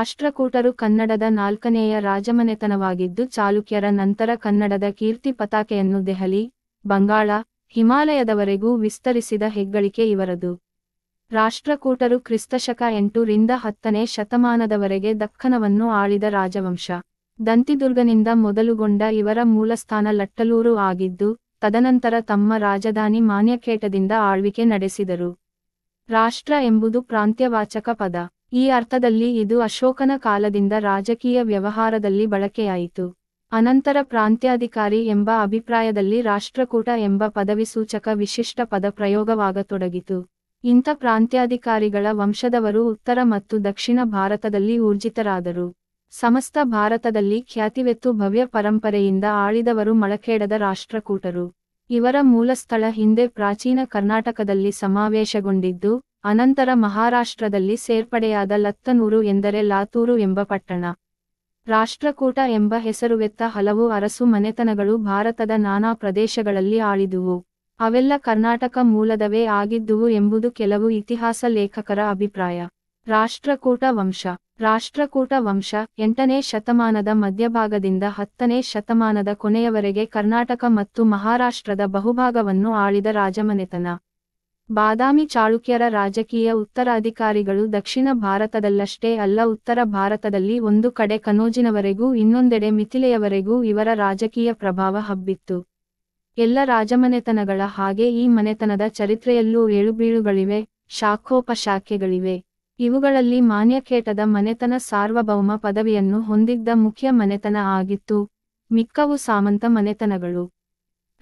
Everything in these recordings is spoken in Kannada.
ರಾಷ್ಟ್ರಕೂಟರು ಕನ್ನಡದ ನಾಲ್ಕನೆಯ ರಾಜಮನೆತನವಾಗಿದ್ದು ಚಾಲುಕ್ಯರ ನಂತರ ಕನ್ನಡದ ಕೀರ್ತಿ ಪತಾಕೆಯನ್ನು ದೆಹಲಿ, ಬಂಗಾಳ, ಹಿಮಾಲಯದವರೆಗೂ ವಿಸ್ತರಿಸಿದ ಹೆಗ್ಗಳಿಕೆ ಇವರದು. ರಾಷ್ಟ್ರಕೂಟರು ಕ್ರಿಸ್ತಶಕ 8 ರಿಂದ 10ನೇ ಶತಮಾನದವರೆಗೆ ದಖ್ಖನವನ್ನು ಆಳಿದ ರಾಜವಂಶ. ದಂತಿದುರ್ಗನಿಂದ ಮೊದಲುಗೊಂಡ ಇವರ ಮೂಲಸ್ಥಾನ ಲಟ್ಟಲೂರು ಆಗಿದ್ದು, ತದನಂತರ ತಮ್ಮ ರಾಜಧಾನಿ ಮಾನ್ಯಖೇಟದಿಂದ ಆಳ್ವಿಕೆ ನಡೆಸಿದರು. ರಾಷ್ಟ್ರ ಎಂಬುದು ಪ್ರಾಂತ್ಯವಾಚಕ ಪದ. ಈ ಅರ್ಥದಲ್ಲಿ ಇದು ಅಶೋಕನ ಕಾಲದಿಂದ ರಾಜಕೀಯ ವ್ಯವಹಾರದಲ್ಲಿ ಬಳಕೆಯಾಯಿತು. ಅನಂತರ ಪ್ರಾಂತ್ಯಾಧಿಕಾರಿ ಎಂಬ ಅಭಿಪ್ರಾಯದಲ್ಲಿ ರಾಷ್ಟ್ರಕೂಟ ಎಂಬ ಪದವಿಸೂಚಕ ವಿಶಿಷ್ಟ ಪದ ಪ್ರಯೋಗವಾಗತೊಡಗಿತು. ಇಂಥ ಪ್ರಾಂತ್ಯಾಧಿಕಾರಿಗಳ ವಂಶದವರು ಉತ್ತರ ಮತ್ತು ದಕ್ಷಿಣ ಭಾರತದಲ್ಲಿ ಊರ್ಜಿತರಾದರು. ಸಮಸ್ತ ಭಾರತದಲ್ಲಿ ಖ್ಯಾತಿವೆತ್ತು ಭವ್ಯ ಪರಂಪರೆಯಿಂದ ಆಳಿದವರು ಮಳಖೇಡದ ರಾಷ್ಟ್ರಕೂಟರು. ಇವರ ಮೂಲಸ್ಥಳ ಹಿಂದೆ ಪ್ರಾಚೀನ ಕರ್ನಾಟಕದಲ್ಲಿ ಸಮಾವೇಶಗೊಂಡಿದ್ದು, ಅನಂತರ ಮಹಾರಾಷ್ಟ್ರದಲ್ಲಿ ಸೇರ್ಪಡೆಯಾದ ಲತ್ತನೂರು ಎಂದರೆ ಲಾತೂರು ಎಂಬ ಪಟ್ಟಣ. ರಾಷ್ಟ್ರಕೂಟ ಎಂಬ ಹೆಸರುವೆತ್ತ ಹಲವು ಅರಸು ಮನೆತನಗಳು ಭಾರತದ ನಾನಾ ಪ್ರದೇಶಗಳಲ್ಲಿ ಆಳಿದುವು. ಅವೆಲ್ಲ ಕರ್ನಾಟಕ ಮೂಲದವೇ ಆಗಿದ್ದುವು ಎಂಬುದು ಕೆಲವು ಇತಿಹಾಸ ಲೇಖಕರ ಅಭಿಪ್ರಾಯ. ರಾಷ್ಟ್ರಕೂಟ ವಂಶ. ರಾಷ್ಟ್ರಕೂಟ ವಂಶ 8ನೇ ಶತಮಾನದ ಮಧ್ಯಭಾಗದಿಂದ 10ನೇ ಶತಮಾನದ ಕೊನೆಯವರೆಗೆ ಕರ್ನಾಟಕ ಮತ್ತು ಮಹಾರಾಷ್ಟ್ರದ ಬಹುಭಾಗವನ್ನು ಆಳಿದ ರಾಜಮನೆತನ. ಬಾದಾಮಿ ಚಾಳುಕ್ಯರ ರಾಜಕೀಯ ಉತ್ತರಾಧಿಕಾರಿಗಳು ದಕ್ಷಿಣ ಭಾರತದಲ್ಲಷ್ಟೇ ಅಲ್ಲ, ಉತ್ತರ ಭಾರತದಲ್ಲಿ ಒಂದು ಕಡೆ ಕನೋಜಿನವರೆಗೂ ಇನ್ನೊಂದೆಡೆ ಮಿಥಿಲೆಯವರೆಗೂ ಇವರ ರಾಜಕೀಯ ಪ್ರಭಾವ ಹಬ್ಬಿತ್ತು. ಎಲ್ಲ ರಾಜಮನೆತನಗಳ ಹಾಗೆ ಈ ಮನೆತನದ ಚರಿತ್ರೆಯಲ್ಲೂ ಏಳುಬೀಳುಗಳಿವೆ, ಶಾಖೋಪಶಾಖೆಗಳಿವೆ. ಇವುಗಳಲ್ಲಿ ಮಾನ್ಯಖೇಟದ ಮನೆತನ ಸಾರ್ವಭೌಮ ಪದವಿಯನ್ನು ಹೊಂದಿದ್ದ ಮುಖ್ಯ ಮನೆತನ ಆಗಿತ್ತು, ಮಿಕ್ಕವು ಸಾಮಂತ ಮನೆತನಗಳು.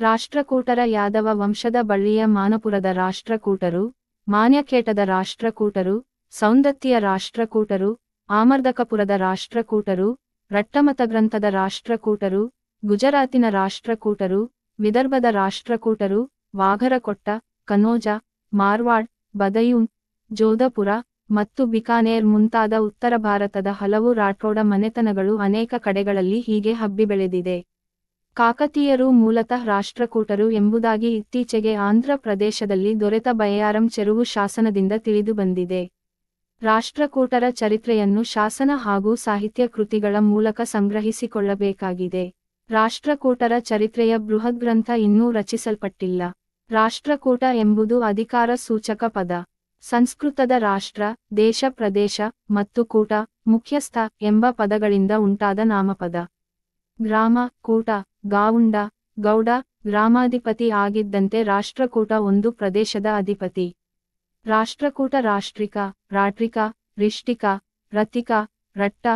ರಾಷ್ಟ್ರಕೂಟರ ಯಾದವ ವಂಶದ ಬಳ್ಳಿಯ ಮಾನಪುರದ ರಾಷ್ಟ್ರಕೂಟರು, ಮಾನ್ಯಖೇಟದ ರಾಷ್ಟ್ರಕೂಟರು, ಸೌಂದತ್ತಿಯ ರಾಷ್ಟ್ರಕೂಟರು, ಆಮರ್ದಕಪುರದ ರಾಷ್ಟ್ರಕೂಟರು, ರಟ್ಟಮತಗ್ರಂಥದ ರಾಷ್ಟ್ರಕೂಟರು, ಗುಜರಾತಿನ ರಾಷ್ಟ್ರಕೂಟರು, ವಿದರ್ಭದ ರಾಷ್ಟ್ರಕೂಟರು, ವಾಘರಕೊಟ್ಟ, ಕನೋಜ, ಮಾರ್ವಾಡ್, ಬದಯೂನ್, ಜೋಧಪುರ ಮತ್ತು ಬಿಕಾನೇರ್ ಮುಂತಾದ ಉತ್ತರ ಭಾರತದ ಹಲವು ರಾಠೋಡ ಮನೆತನಗಳು ಅನೇಕ ಕಡೆಗಳಲ್ಲಿ ಹೀಗೆ ಹಬ್ಬಿ ಬೆಳೆದಿದೆ. ಕಾಕತೀಯರು ಮೂಲತಃ ರಾಷ್ಟ್ರಕೂಟರು ಎಂಬುದಾಗಿ ಇತ್ತೀಚೆಗೆ ಆಂಧ್ರ ಪ್ರದೇಶದಲ್ಲಿ ದೊರೆತ ಬಯ್ಯಾರಂ ಚೆರುವು ಶಾಸನದಿಂದ ತಿಳಿದುಬಂದಿದೆ. ರಾಷ್ಟ್ರಕೂಟರ ಚರಿತ್ರೆಯನ್ನು ಶಾಸನ ಹಾಗೂ ಸಾಹಿತ್ಯ ಕೃತಿಗಳ ಮೂಲಕ ಸಂಗ್ರಹಿಸಿಕೊಳ್ಳಬೇಕಾಗಿದೆ. ರಾಷ್ಟ್ರಕೂಟರ ಚರಿತ್ರೆಯ ಬೃಹದ್ಗ್ರಂಥ ಇನ್ನೂ ರಚಿಸಲ್ಪಟ್ಟಿಲ್ಲ. ರಾಷ್ಟ್ರಕೂಟ ಎಂಬುದು ಅಧಿಕಾರ ಸೂಚಕ ಪದ. ಸಂಸ್ಕೃತದ ರಾಷ್ಟ್ರ, ದೇಶ, ಪ್ರದೇಶ ಮತ್ತು ಕೂಟ, ಮುಖ್ಯಸ್ಥ ಎಂಬ ಪದಗಳಿಂದ ಉಂಟಾದ ನಾಮಪದ. ಗ್ರಾಮ, ಕೂಟ, ಗಾವುಂಡ, ಗೌಡ, ಗ್ರಾಮಾಧಿಪತಿ ಆಗಿದ್ದಂತೆ ರಾಷ್ಟ್ರಕೂಟ ಒಂದು ಪ್ರದೇಶದ ಅಧಿಪತಿ. ರಾಷ್ಟ್ರಕೂಟ ರಾಷ್ಟ್ರಿಕ, ರಾಟ್ರಿಕ, ರಿಷ್ಟಿಕ, ರತಿಕ, ರಟ್ಟ,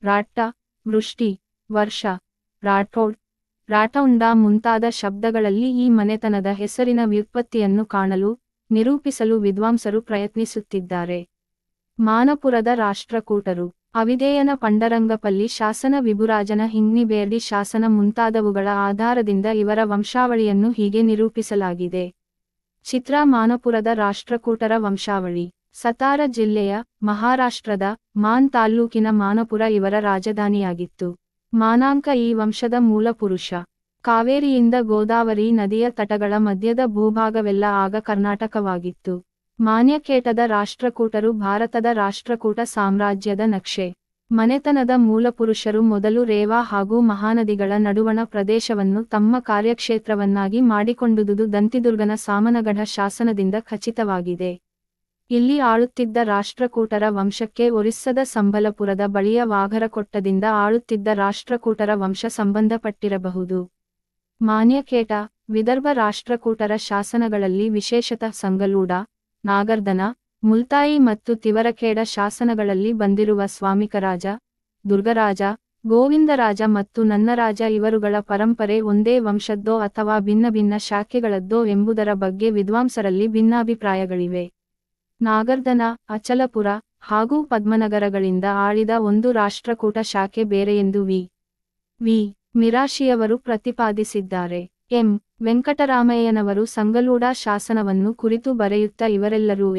ರಾಟ್ಟ, ವೃಷ್ಟಿ, ವರ್ಷ, ರಾಠೋಡ್, ರಾಠೌಂಡ ಮುಂತಾದ ಶಬ್ದಗಳಲ್ಲಿ ಈ ಮನೆತನದ ಹೆಸರಿನ ವ್ಯುತ್ಪತ್ತಿಯನ್ನು ಕಾಣಲು, ನಿರೂಪಿಸಲು ವಿದ್ವಾಂಸರು ಪ್ರಯತ್ನಿಸುತ್ತಿದ್ದಾರೆ. ಮಾನಪುರದ ರಾಷ್ಟ್ರಕೂಟರು. ಅವಿಧೇಯನ ಪಂಡರಂಗಪಲ್ಲಿ ಶಾಸನ, ವಿಭುರಾಜನ ಹಿಂಗ್ನಿಬೇರ್ಡಿ ಶಾಸನ ಮುಂತಾದವುಗಳ ಆಧಾರದಿಂದ ಇವರ ವಂಶಾವಳಿಯನ್ನು ಹೀಗೆ ನಿರೂಪಿಸಲಾಗಿದೆ. ಚಿತ್ರ ಮಾನಪುರದ ರಾಷ್ಟ್ರಕೂಟರ ವಂಶಾವಳಿ. ಸತಾರ ಜಿಲ್ಲೆಯ, ಮಹಾರಾಷ್ಟ್ರದ ಮಾನ್ ತಾಲ್ಲೂಕಿನ ಮಾನಪುರ ಇವರ ರಾಜಧಾನಿಯಾಗಿತ್ತು. ಮಾನಾಂಕ ಈ ವಂಶದ ಮೂಲ ಪುರುಷ. ಕಾವೇರಿಯಿಂದ ಗೋದಾವರಿ ನದಿಯ ತಟಗಳ ಮಧ್ಯದ ಭೂಭಾಗವೆಲ್ಲ ಆಗ ಕರ್ನಾಟಕವಾಗಿತ್ತು. ಮಾನ್ಯಖೇಟದ ರಾಷ್ಟ್ರಕೂಟರು ಭಾರತದ ರಾಷ್ಟ್ರಕೂಟ ಸಾಮ್ರಾಜ್ಯದ ನಕ್ಷೆ. ಮನೆತನದ ಮೂಲಪುರುಷರು ಮೊದಲು ರೇವಾ ಹಾಗೂ ಮಹಾನದಿಗಳ ನಡುವಣ ಪ್ರದೇಶವನ್ನು ತಮ್ಮ ಕಾರ್ಯಕ್ಷೇತ್ರವನ್ನಾಗಿ ಮಾಡಿಕೊಂಡುದುದು ದಂತಿದುರ್ಗನ ಸಾಮನಗಢ ಶಾಸನದಿಂದ ಖಚಿತವಾಗಿದೆ. ಇಲ್ಲಿ ಆಳುತ್ತಿದ್ದ ರಾಷ್ಟ್ರಕೂಟರ ವಂಶಕ್ಕೆ ಒರಿಸ್ಸದ ಸಂಬಲಪುರದ ಬಳಿಯ ವಾಘರಕೊಟ್ಟದಿಂದ ಆಳುತ್ತಿದ್ದ ರಾಷ್ಟ್ರಕೂಟರ ವಂಶ ಸಂಬಂಧಪಟ್ಟಿರಬಹುದು. ಮಾನ್ಯಖೇಟ, ವಿದರ್ಭ ರಾಷ್ಟ್ರಕೂಟರ ಶಾಸನಗಳಲ್ಲಿ ವಿಶೇಷತಃ ಸಂಗಲೂಡ, ನಾಗರ್ಧನ, ಮುಲ್ತಾಯಿ ಮತ್ತು ತಿವರಖೇಡ ಶಾಸನಗಳಲ್ಲಿ ಬಂದಿರುವ ಸ್ವಾಮಿಕರಾಜ, ದುರ್ಗರಾಜ, ಗೋವಿಂದರಾಜ ಮತ್ತು ನನ್ನರಾಜ ಇವರುಗಳ ಪರಂಪರೆ ಒಂದೇ ವಂಶದ್ದೋ ಅಥವಾ ಭಿನ್ನ ಭಿನ್ನ ಶಾಖೆಗಳದ್ದೋ ಎಂಬುದರ ಬಗ್ಗೆ ವಿದ್ವಾಂಸರಲ್ಲಿ ಭಿನ್ನಾಭಿಪ್ರಾಯಗಳಿವೆ. ನಾಗರ್ಧನ, ಅಚಲಪುರ ಹಾಗೂ ಪದ್ಮನಗರಗಳಿಂದ ಆಳಿದ ಒಂದು ರಾಷ್ಟ್ರಕೂಟ ಶಾಖೆ ಬೇರೆಯೆಂದು ವಿ. ಮಿರಾಶಿಯವರು ಪ್ರತಿಪಾದಿಸಿದ್ದಾರೆ. ಎಂ. ವೆಂಕಟರಾಮಯ್ಯನವರು ಸಂಗಲೂಡ ಶಾಸನವನ್ನು ಕುರಿತು ಬರೆಯುತ್ತಾ ಇವರೆಲ್ಲರೂ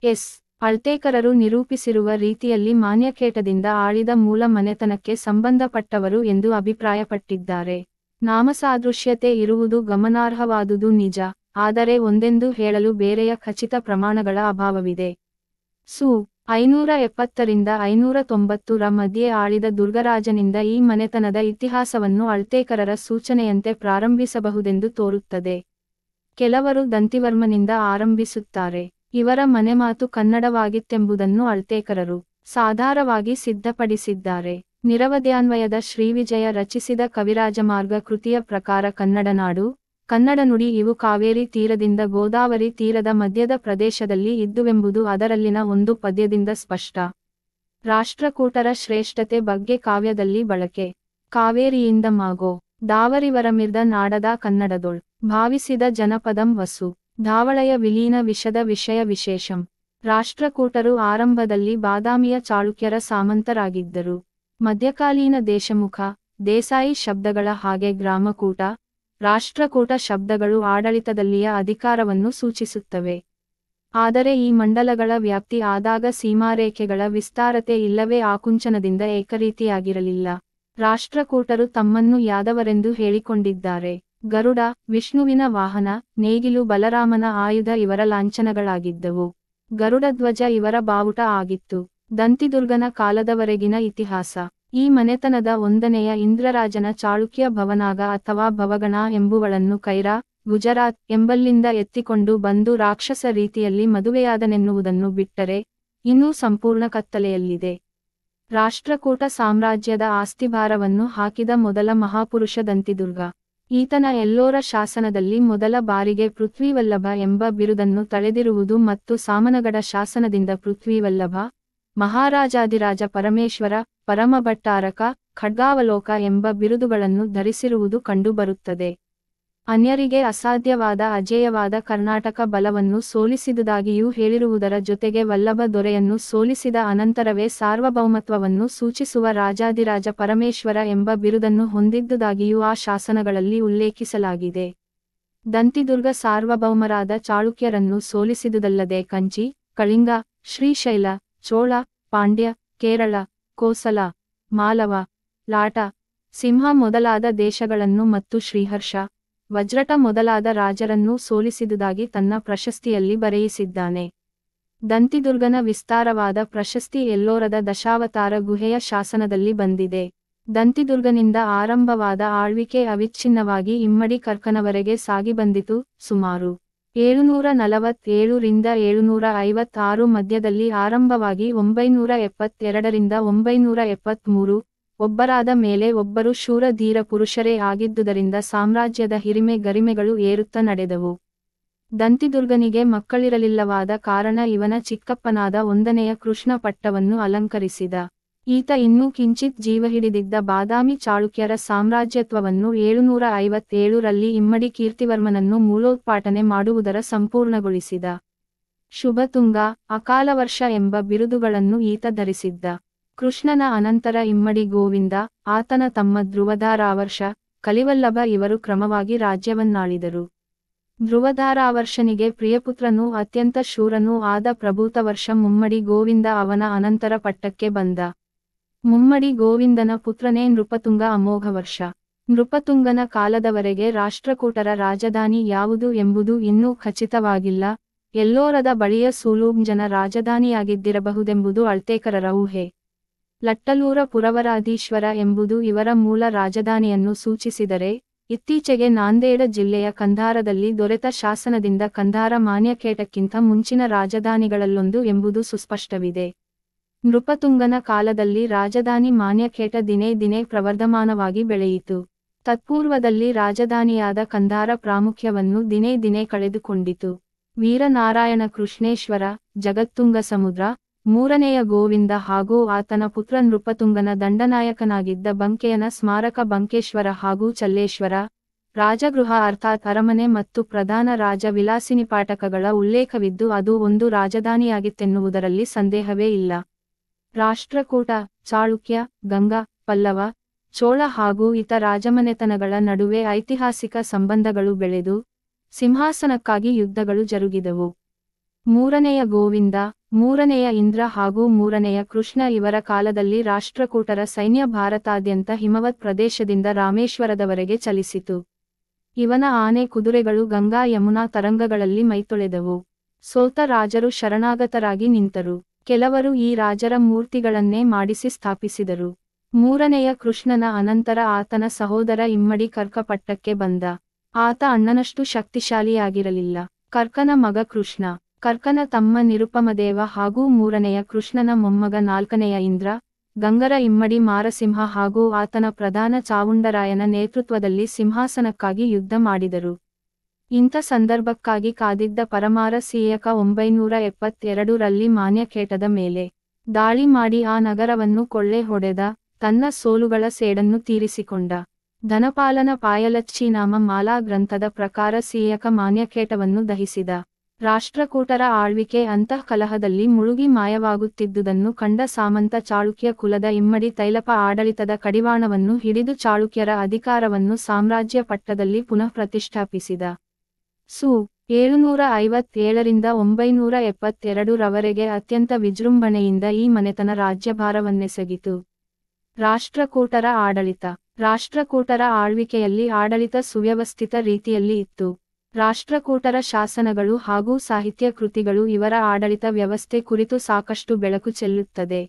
ಎಸ್. ಅಳ್ತೇಕರರು ನಿರೂಪಿಸಿರುವ ರೀತಿಯಲ್ಲಿ ಮಾನ್ಯಖೇಟದಿಂದ ಆಳಿದ ಮೂಲ ಮನೆತನಕ್ಕೆ ಸಂಬಂಧಪಟ್ಟವರು ಎಂದು ಅಭಿಪ್ರಾಯಪಟ್ಟಿದ್ದಾರೆ. ನಾಮಸಾದೃಶ್ಯತೆ ಇರುವುದು ಗಮನಾರ್ಹವಾದುದು ನಿಜ, ಆದರೆ ಒಂದೆಂದು ಹೇಳಲು ಬೇರೆಯ ಖಚಿತ ಪ್ರಮಾಣಗಳ ಅಭಾವವಿದೆ. ಸು. 570 590 ಮಧ್ಯೆ ಆಳಿದ ದುರ್ಗರಾಜನಿಂದ ಈ ಮನೆತನದ ಇತಿಹಾಸವನ್ನು ಅಳ್ತೇಕರರ ಸೂಚನೆಯಂತೆ ಪ್ರಾರಂಭಿಸಬಹುದೆಂದು ತೋರುತ್ತದೆ. ಕೆಲವರು ದಂತಿವರ್ಮನಿಂದ ಆರಂಭಿಸುತ್ತಾರೆ. ಇವರ ಮನೆಮಾತು ಕನ್ನಡವಾಗಿತ್ತೆಂಬುದನ್ನು ಅಳ್ತೇಕರರು ಸಾಧಾರವಾಗಿ ಸಿದ್ಧಪಡಿಸಿದ್ದಾರೆ. ನಿರವಧ್ಯಾನ್ವಯದ ಶ್ರೀವಿಜಯ ರಚಿಸಿದ ಕವಿರಾಜಮಾರ್ಗ ಕೃತಿಯ ಪ್ರಕಾರ ಕನ್ನಡನಾಡು, ಕನ್ನಡ ನುಡಿ ಇವು ಕಾವೇರಿ ತೀರದಿಂದ ಗೋದಾವರಿ ತೀರದ ಮಧ್ಯದ ಪ್ರದೇಶದಲ್ಲಿ ಇದ್ದುವೆಂಬುದು ಅದರಲ್ಲಿನ ಒಂದು ಪದ್ಯದಿಂದ ಸ್ಪಷ್ಟ. ರಾಷ್ಟ್ರಕೂಟರ ಶ್ರೇಷ್ಠತೆ ಬಗ್ಗೆ ಕಾವ್ಯದಲ್ಲಿ ಬಳಕೆ. ಕಾವೇರಿಯಿಂದ ಮಾಗೋ ದಾವರಿವರಮಿರ್ದ ನಾಡದ ಕನ್ನಡದೊಳ್ ಭಾವಿಸಿದ ಜನಪದಂ ವಸು ಧಾವಳಯ ವಿಲೀನ ವಿಷದ ವಿಷಯ ವಿಶೇಷಂ. ರಾಷ್ಟ್ರಕೂಟರು ಆರಂಭದಲ್ಲಿ ಬಾದಾಮಿಯ ಚಾಳುಕ್ಯರ ಸಾಮಂತರಾಗಿದ್ದರು. ಮಧ್ಯಕಾಲೀನ ದೇಶಮುಖ, ದೇಸಾಯಿ ಶಬ್ದಗಳ ಹಾಗೆ ಗ್ರಾಮಕೂಟ, ರಾಷ್ಟ್ರಕೂಟ ಶಬ್ದಗಳು ಆಡಳಿತದಲ್ಲಿಯ ಅಧಿಕಾರವನ್ನು ಸೂಚಿಸುತ್ತವೆ. ಆದರೆ ಈ ಮಂಡಲಗಳ ವ್ಯಾಪ್ತಿ ಆದಾಗ ಸೀಮಾರೇಖೆಗಳ ವಿಸ್ತಾರತೆ ಇಲ್ಲವೇ ಆಕುಂಚನದಿಂದ ಏಕರೀತಿಯಾಗಿರಲಿಲ್ಲ. ರಾಷ್ಟ್ರಕೂಟರು ತಮ್ಮನ್ನು ಯಾದವರೆಂದು ಹೇಳಿಕೊಂಡಿದ್ದಾರೆ. ಗರುಡ, ವಿಷ್ಣುವಿನ ವಾಹನ, ನೇಗಿಲು ಬಲರಾಮನ ಆಯುಧ ಇವರ ಲಾಂಛನಗಳಾಗಿದ್ದವು. ಗರುಡಧ್ವಜ ಇವರ ಬಾವುಟ ಆಗಿತ್ತು. ದಂತಿದುರ್ಗನ ಕಾಲದವರೆಗಿನ ಇತಿಹಾಸ. ಈ ಮನೆತನದ 1ನೆಯ ಇಂದ್ರರಾಜನ ಚಾಳುಕ್ಯ ಭವನಾಗ ಅಥವಾ ಭವಗಣ ಎಂಬುವಳನ್ನು ಕೈರಾ, ಗುಜರಾತ್ ಎಂಬಲ್ಲಿಂದ ಎತ್ತಿಕೊಂಡು ಬಂದು ರಾಕ್ಷಸ ರೀತಿಯಲ್ಲಿ ಮದುವೆಯಾದನೆನ್ನುವುದನ್ನು ಬಿಟ್ಟರೆ ಇನ್ನೂ ಸಂಪೂರ್ಣ ಕತ್ತಲೆಯಲ್ಲಿದೆ. ರಾಷ್ಟ್ರಕೂಟ ಸಾಮ್ರಾಜ್ಯದ ಆಸ್ತಿಭಾರವನ್ನು ಹಾಕಿದ ಮೊದಲ ಮಹಾಪುರುಷ ದಂತಿದುರ್ಗ. ಈತನ ಎಲ್ಲೋರ ಶಾಸನದಲ್ಲಿ ಮೊದಲ ಬಾರಿಗೆ ಪೃಥ್ವಿವಲ್ಲಭ ಎಂಬ ಬಿರುದನ್ನು ತಳೆದಿರುವುದು ಮತ್ತು ಸಾಮನಗಡ ಶಾಸನದಿಂದ ಪೃಥ್ವಿವಲ್ಲಭ, ಮಹಾರಾಜಾಧಿರಾಜ ಪರಮೇಶ್ವರ, ಪರಮಭಟ್ಟಾರಕ, ಖಡ್ಗಾವಲೋಕ ಎಂಬ ಬಿರುದುಗಳನ್ನು ಧರಿಸಿರುವುದು ಕಂಡುಬರುತ್ತದೆ. ಅನ್ಯರಿಗೆ ಅಸಾಧ್ಯವಾದ ಅಜೇಯವಾದ ಕರ್ನಾಟಕ ಬಲವನ್ನು ಸೋಲಿಸಿದುದಾಗಿಯೂ ಹೇಳಿರುವುದರ ಜೊತೆಗೆ ವಲ್ಲಭ ದೊರೆಯನ್ನು ಸೋಲಿಸಿದ ಅನಂತರವೇ ಸಾರ್ವಭೌಮತ್ವವನ್ನು ಸೂಚಿಸುವ ರಾಜಾಧಿರಾಜ ಪರಮೇಶ್ವರ ಎಂಬ ಬಿರುದನ್ನು ಹೊಂದಿದ್ದುದಾಗಿಯೂ ಆ ಶಾಸನಗಳಲ್ಲಿ ಉಲ್ಲೇಖಿಸಲಾಗಿದೆ. ದಂತಿದುರ್ಗ ಸಾರ್ವಭೌಮರಾದ ಚಾಳುಕ್ಯರನ್ನು ಸೋಲಿಸಿದುದಲ್ಲದೆ ಕಂಚಿ, ಕಳಿಂಗ, ಶ್ರೀಶೈಲ, ಚೋಳ, ಪಾಂಡ್ಯ, ಕೇರಳ, ಕೋಸಲ, ಮಾಲವ, ಲಾಟ, ಸಿಂಹ ಮೊದಲಾದ ದೇಶಗಳನ್ನು ಮತ್ತು ಶ್ರೀಹರ್ಷ, ವಜ್ರಟ ಮೊದಲಾದ ರಾಜರನ್ನೂ ಸೋಲಿಸಿದುದಾಗಿ ತನ್ನ ಪ್ರಶಸ್ತಿಯಲ್ಲಿ ಬರೆಯಿಸಿದ್ದಾನೆ. ದಂತಿದುರ್ಗನ ವಿಸ್ತಾರವಾದ ಪ್ರಶಸ್ತಿ ಎಲ್ಲೋರದ ದಶಾವತಾರ ಗುಹೆಯ ಶಾಸನದಲ್ಲಿ ಬಂದಿದೆ. ದಂತಿದುರ್ಗನಿಂದ ಆರಂಭವಾದ ಆಳ್ವಿಕೆ ಅವಿಚ್ಛಿನ್ನವಾಗಿ ಇಮ್ಮಡಿ ಕರ್ಕನವರೆಗೆ ಸಾಗಿಬಂದಿತು. ಸುಮಾರು 747 ರಿಂದ 756 ಮಧ್ಯದಲ್ಲಿ ಆರಂಭವಾಗಿ 972 ರಿಂದ 973 ಒಬ್ಬರಾದ ಮೇಲೆ ಒಬ್ಬರು ಶೂರ ಧೀರ ಪುರುಷರೇ ಆಗಿದ್ದುದರಿಂದ ಸಾಮ್ರಾಜ್ಯದ ಹಿರಿಮೆ ಗರಿಮೆಗಳು ಏರುತ್ತ ನಡೆದವು. ದಂತಿದುರ್ಗನಿಗೆ ಮಕ್ಕಳಿರಲಿಲ್ಲವಾದ ಕಾರಣ ಇವನ ಚಿಕ್ಕಪ್ಪನಾದ 1ನೆಯ ಕೃಷ್ಣ ಪಟ್ಟವನ್ನು ಅಲಂಕರಿಸಿದ. ಈತ ಇನ್ನೂ ಕಿಂಚಿತ್ ಜೀವಹಿಡಿದಿದ್ದ ಬಾದಾಮಿ ಚಾಳುಕ್ಯರ ಸಾಮ್ರಾಜ್ಯತ್ವವನ್ನು 757 ರಲ್ಲಿ ಇಮ್ಮಡಿ ಕೀರ್ತಿವರ್ಮನನ್ನು ಮೂಲೋತ್ಪಾಟನೆ ಮಾಡುವುದರ ಸಂಪೂರ್ಣಗೊಳಿಸಿದ. ಶುಭತುಂಗ, ಅಕಾಲವರ್ಷ ಎಂಬ ಬಿರುದುಗಳನ್ನು ಈತ ಧರಿಸಿದ್ದ. ಕೃಷ್ಣನ ಅನಂತರ ಇಮ್ಮಡಿ ಗೋವಿಂದ, ಆತನ ತಮ್ಮ ಧ್ರುವಧಾರಾವರ್ಷ, ಕಲಿವಲ್ಲಭ ಇವರು ಕ್ರಮವಾಗಿ ರಾಜ್ಯವನ್ನಾಳಿದರು. ಧ್ರುವಧಾರಾವರ್ಷನಿಗೆ ಪ್ರಿಯಪುತ್ರನೂ ಅತ್ಯಂತ ಶೂರನೂ ಆದ ಪ್ರಭೂತವರ್ಷ ಮುಮ್ಮಡಿ ಗೋವಿಂದ ಅವನ ಅನಂತರ ಪಟ್ಟಕ್ಕೆ ಬಂದ. ಮುಮ್ಮಡಿ ಗೋವಿಂದನ ಪುತ್ರನೇ ನೃಪತುಂಗ ಅಮೋಘವರ್ಷ. ನೃಪತುಂಗನ ಕಾಲದವರೆಗೆ ರಾಷ್ಟ್ರಕೂಟರ ರಾಜಧಾನಿ ಯಾವುದು ಎಂಬುದು ಇನ್ನೂ ಖಚಿತವಾಗಿಲ್ಲ. ಎಲ್ಲೋರದ ಬಳಿಯ ಸೂಲೂಂಜನ ರಾಜಧಾನಿಯಾಗಿದ್ದಿರಬಹುದೆಂಬುದು ಅಳ್ತೇಕರರ ಊಹೆ. ಲಟ್ಟಲೂರ ಪುರವರಾಧೀಶ್ವರ ಎಂಬುದು ಇವರ ಮೂಲ ರಾಜಧಾನಿಯನ್ನು ಸೂಚಿಸಿದರೆ, ಇತ್ತೀಚೆಗೆ ನಾಂದೇಡ ಜಿಲ್ಲೆಯ ಕಂಧಾರದಲ್ಲಿ ದೊರೆತ ಶಾಸನದಿಂದ ಕಂಧಾರ ಮಾನ್ಯಕೇಟಕ್ಕಿಂತ ಮುಂಚಿನ ರಾಜಧಾನಿಗಳಲ್ಲೊಂದು ಎಂಬುದು ಸುಸ್ಪಷ್ಟವಿದೆ. ನೃಪತುಂಗನ ಕಾಲದಲ್ಲಿ ರಾಜಧಾನಿ ಮಾನ್ಯಕೇಟ ದಿನೇ ದಿನೇ ಪ್ರವರ್ಧಮಾನವಾಗಿ ಬೆಳೆಯಿತು. ತತ್ಪೂರ್ವದಲ್ಲಿ ರಾಜಧಾನಿಯಾದ ಕಂಧಾರ ಪ್ರಾಮುಖ್ಯವನ್ನು ದಿನೇ ದಿನೇ ಕಳೆದುಕೊಂಡಿತು. ವೀರನಾರಾಯಣ ಕೃಷ್ಣೇಶ್ವರ, ಜಗತ್ತುಂಗ ಸಮುದ್ರ, 3ನೆಯ ಗೋವಿಂದ ಹಾಗೂ ಆತನ ಪುತ್ರ ನೃಪತುಂಗನ ದಂಡನಾಯಕನಾಗಿದ್ದ ಬಂಕೆಯನ ಸ್ಮಾರಕ ಬಂಕೇಶ್ವರ ಹಾಗೂ ಚಲ್ಲೇಶ್ವರ, ರಾಜಗೃಹ ಅರ್ಥಾತ್ ಅರಮನೆ ಮತ್ತು ಪ್ರಧಾನ ರಾಜ ವಿಲಾಸಿನಿಪಾಟಕಗಳ ಉಲ್ಲೇಖವಿದ್ದು ಅದು ಒಂದು ರಾಜಧಾನಿಯಾಗಿತ್ತೆನ್ನುವುದರಲ್ಲಿ ಸಂದೇಹವೇ ಇಲ್ಲ. ರಾಷ್ಟ್ರಕೂಟ, ಚಾಳುಕ್ಯ, ಗಂಗ, ಪಲ್ಲವ, ಚೋಳ ಹಾಗೂ ಇತ ರಾಜಮನೆತನಗಳ ನಡುವೆ ಐತಿಹಾಸಿಕ ಸಂಬಂಧಗಳು ಬೆಳೆದು ಸಿಂಹಾಸನಕ್ಕಾಗಿ ಯುದ್ಧಗಳು ಜರುಗಿದವು. 3ನೆಯ ಗೋವಿಂದ, 3ನೆಯ ಇಂದ್ರ ಹಾಗೂ 3ನೆಯ ಕೃಷ್ಣ ಇವರ ಕಾಲದಲ್ಲಿ ರಾಷ್ಟ್ರಕೂಟರ ಸೈನ್ಯ ಭಾರತಾದ್ಯಂತ ಹಿಮವತ್ ಪ್ರದೇಶದಿಂದ ರಾಮೇಶ್ವರದವರೆಗೆ ಚಲಿಸಿತು. ಇವನ ಆನೆ ಕುದುರೆಗಳು ಗಂಗಾ ಯಮುನಾ ತರಂಗಗಳಲ್ಲಿ ಮೈತೊಳೆದವು. ಸೋತ ರಾಜರು ಶರಣಾಗತರಾಗಿ ನಿಂತರು. ಕೆಲವರು ಈ ರಾಜರ ಮೂರ್ತಿಗಳನ್ನೇ ಮಾಡಿಸಿ ಸ್ಥಾಪಿಸಿದರು. ಮೂರನೆಯ ಕೃಷ್ಣನ ಅನಂತರ ಆತನ ಸಹೋದರ ಇಮ್ಮಡಿ ಕರ್ಕ ಪಟ್ಟಕ್ಕೆ ಬಂದ. ಆತ ಅಣ್ಣನಷ್ಟು ಶಕ್ತಿಶಾಲಿಯಾಗಿರಲಿಲ್ಲ. ಕರ್ಕನ ಮಗ ಕೃಷ್ಣ, ಕರ್ಕನ ತಮ್ಮ ನಿರುಪಮದೇವ ಹಾಗೂ ಮೂರನೆಯ ಕೃಷ್ಣನ ಮೊಮ್ಮಗ ನಾಲ್ಕನೆಯ ಇಂದ್ರ, ಗಂಗರ ಇಮ್ಮಡಿ ಮಾರಸಿಂಹ ಹಾಗೂ ಆತನ ಪ್ರಧಾನ ಚಾವುಂಡರಾಯನ ನೇತೃತ್ವದಲ್ಲಿ ಸಿಂಹಾಸನಕ್ಕಾಗಿ ಯುದ್ಧ ಮಾಡಿದರು. ಇಂಥ ಸಂದರ್ಭಕ್ಕಾಗಿ ಕಾದಿದ್ದ ಪರಮಾರ ಸಿಯಕ 972ರಲ್ಲಿ ಮಾನ್ಯಖೇಟದ ಮೇಲೆ ದಾಳಿ ಮಾಡಿ ಆ ನಗರವನ್ನು ಕೊಳ್ಳೆ ಹೊಡೆದ, ತನ್ನ ಸೋಲುಗಳ ಸೇಡನ್ನು ತೀರಿಸಿಕೊಂಡ. ಧನಪಾಲನ ಪಾಯಲಚ್ಚಿನಾಮ ಮಾಲಾ ಗ್ರಂಥದ ಪ್ರಕಾರ ಸಿಯಕ ಮಾನ್ಯಖೇಟವನ್ನು ದಹಿಸಿದ. ರಾಷ್ಟ್ರಕೂಟರ ಆಳ್ವಿಕೆ ಅಂತಃಕಲಹದಲ್ಲಿ ಮುಳುಗಿ ಮಾಯವಾಗುತ್ತಿದ್ದುದನ್ನು ಕಂಡ ಸಾಮಂತ ಚಾಳುಕ್ಯ ಕುಲದ ಇಮ್ಮಡಿ ತೈಲಪ ಆಡಳಿತದ ಕಡಿವಾಣವನ್ನು ಹಿಡಿದು ಚಾಳುಕ್ಯರ ಅಧಿಕಾರವನ್ನು ಸಾಮ್ರಾಜ್ಯ ಪಟ್ಟದಲ್ಲಿ ಪುನಃ ಪ್ರತಿಷ್ಠಾಪಿಸಿದ. ಸು 757ರಿಂದ 972ರವರೆಗೆ ಅತ್ಯಂತ ವಿಜೃಂಭಣೆಯಿಂದ ಈ ಮನೆತನ ರಾಜ್ಯಭಾರವನ್ನೆಸಗಿತು. ರಾಷ್ಟ್ರಕೂಟರ ಆಡಳಿತ. ರಾಷ್ಟ್ರಕೂಟರ ಆಳ್ವಿಕೆಯಲ್ಲಿ ಆಡಳಿತ ಸುವ್ಯವಸ್ಥಿತ ರೀತಿಯಲ್ಲಿ ಇತ್ತು. ರಾಷ್ಟ್ರಕೂಟರ ಶಾಸನಗಳು ಹಾಗೂ ಸಾಹಿತ್ಯ ಕೃತಿಗಳು ಇವರ ಆಡಳಿತ ವ್ಯವಸ್ಥೆ ಕುರಿತು ಸಾಕಷ್ಟು ಬೆಳಕು ಚೆಲ್ಲುತ್ತದೆ.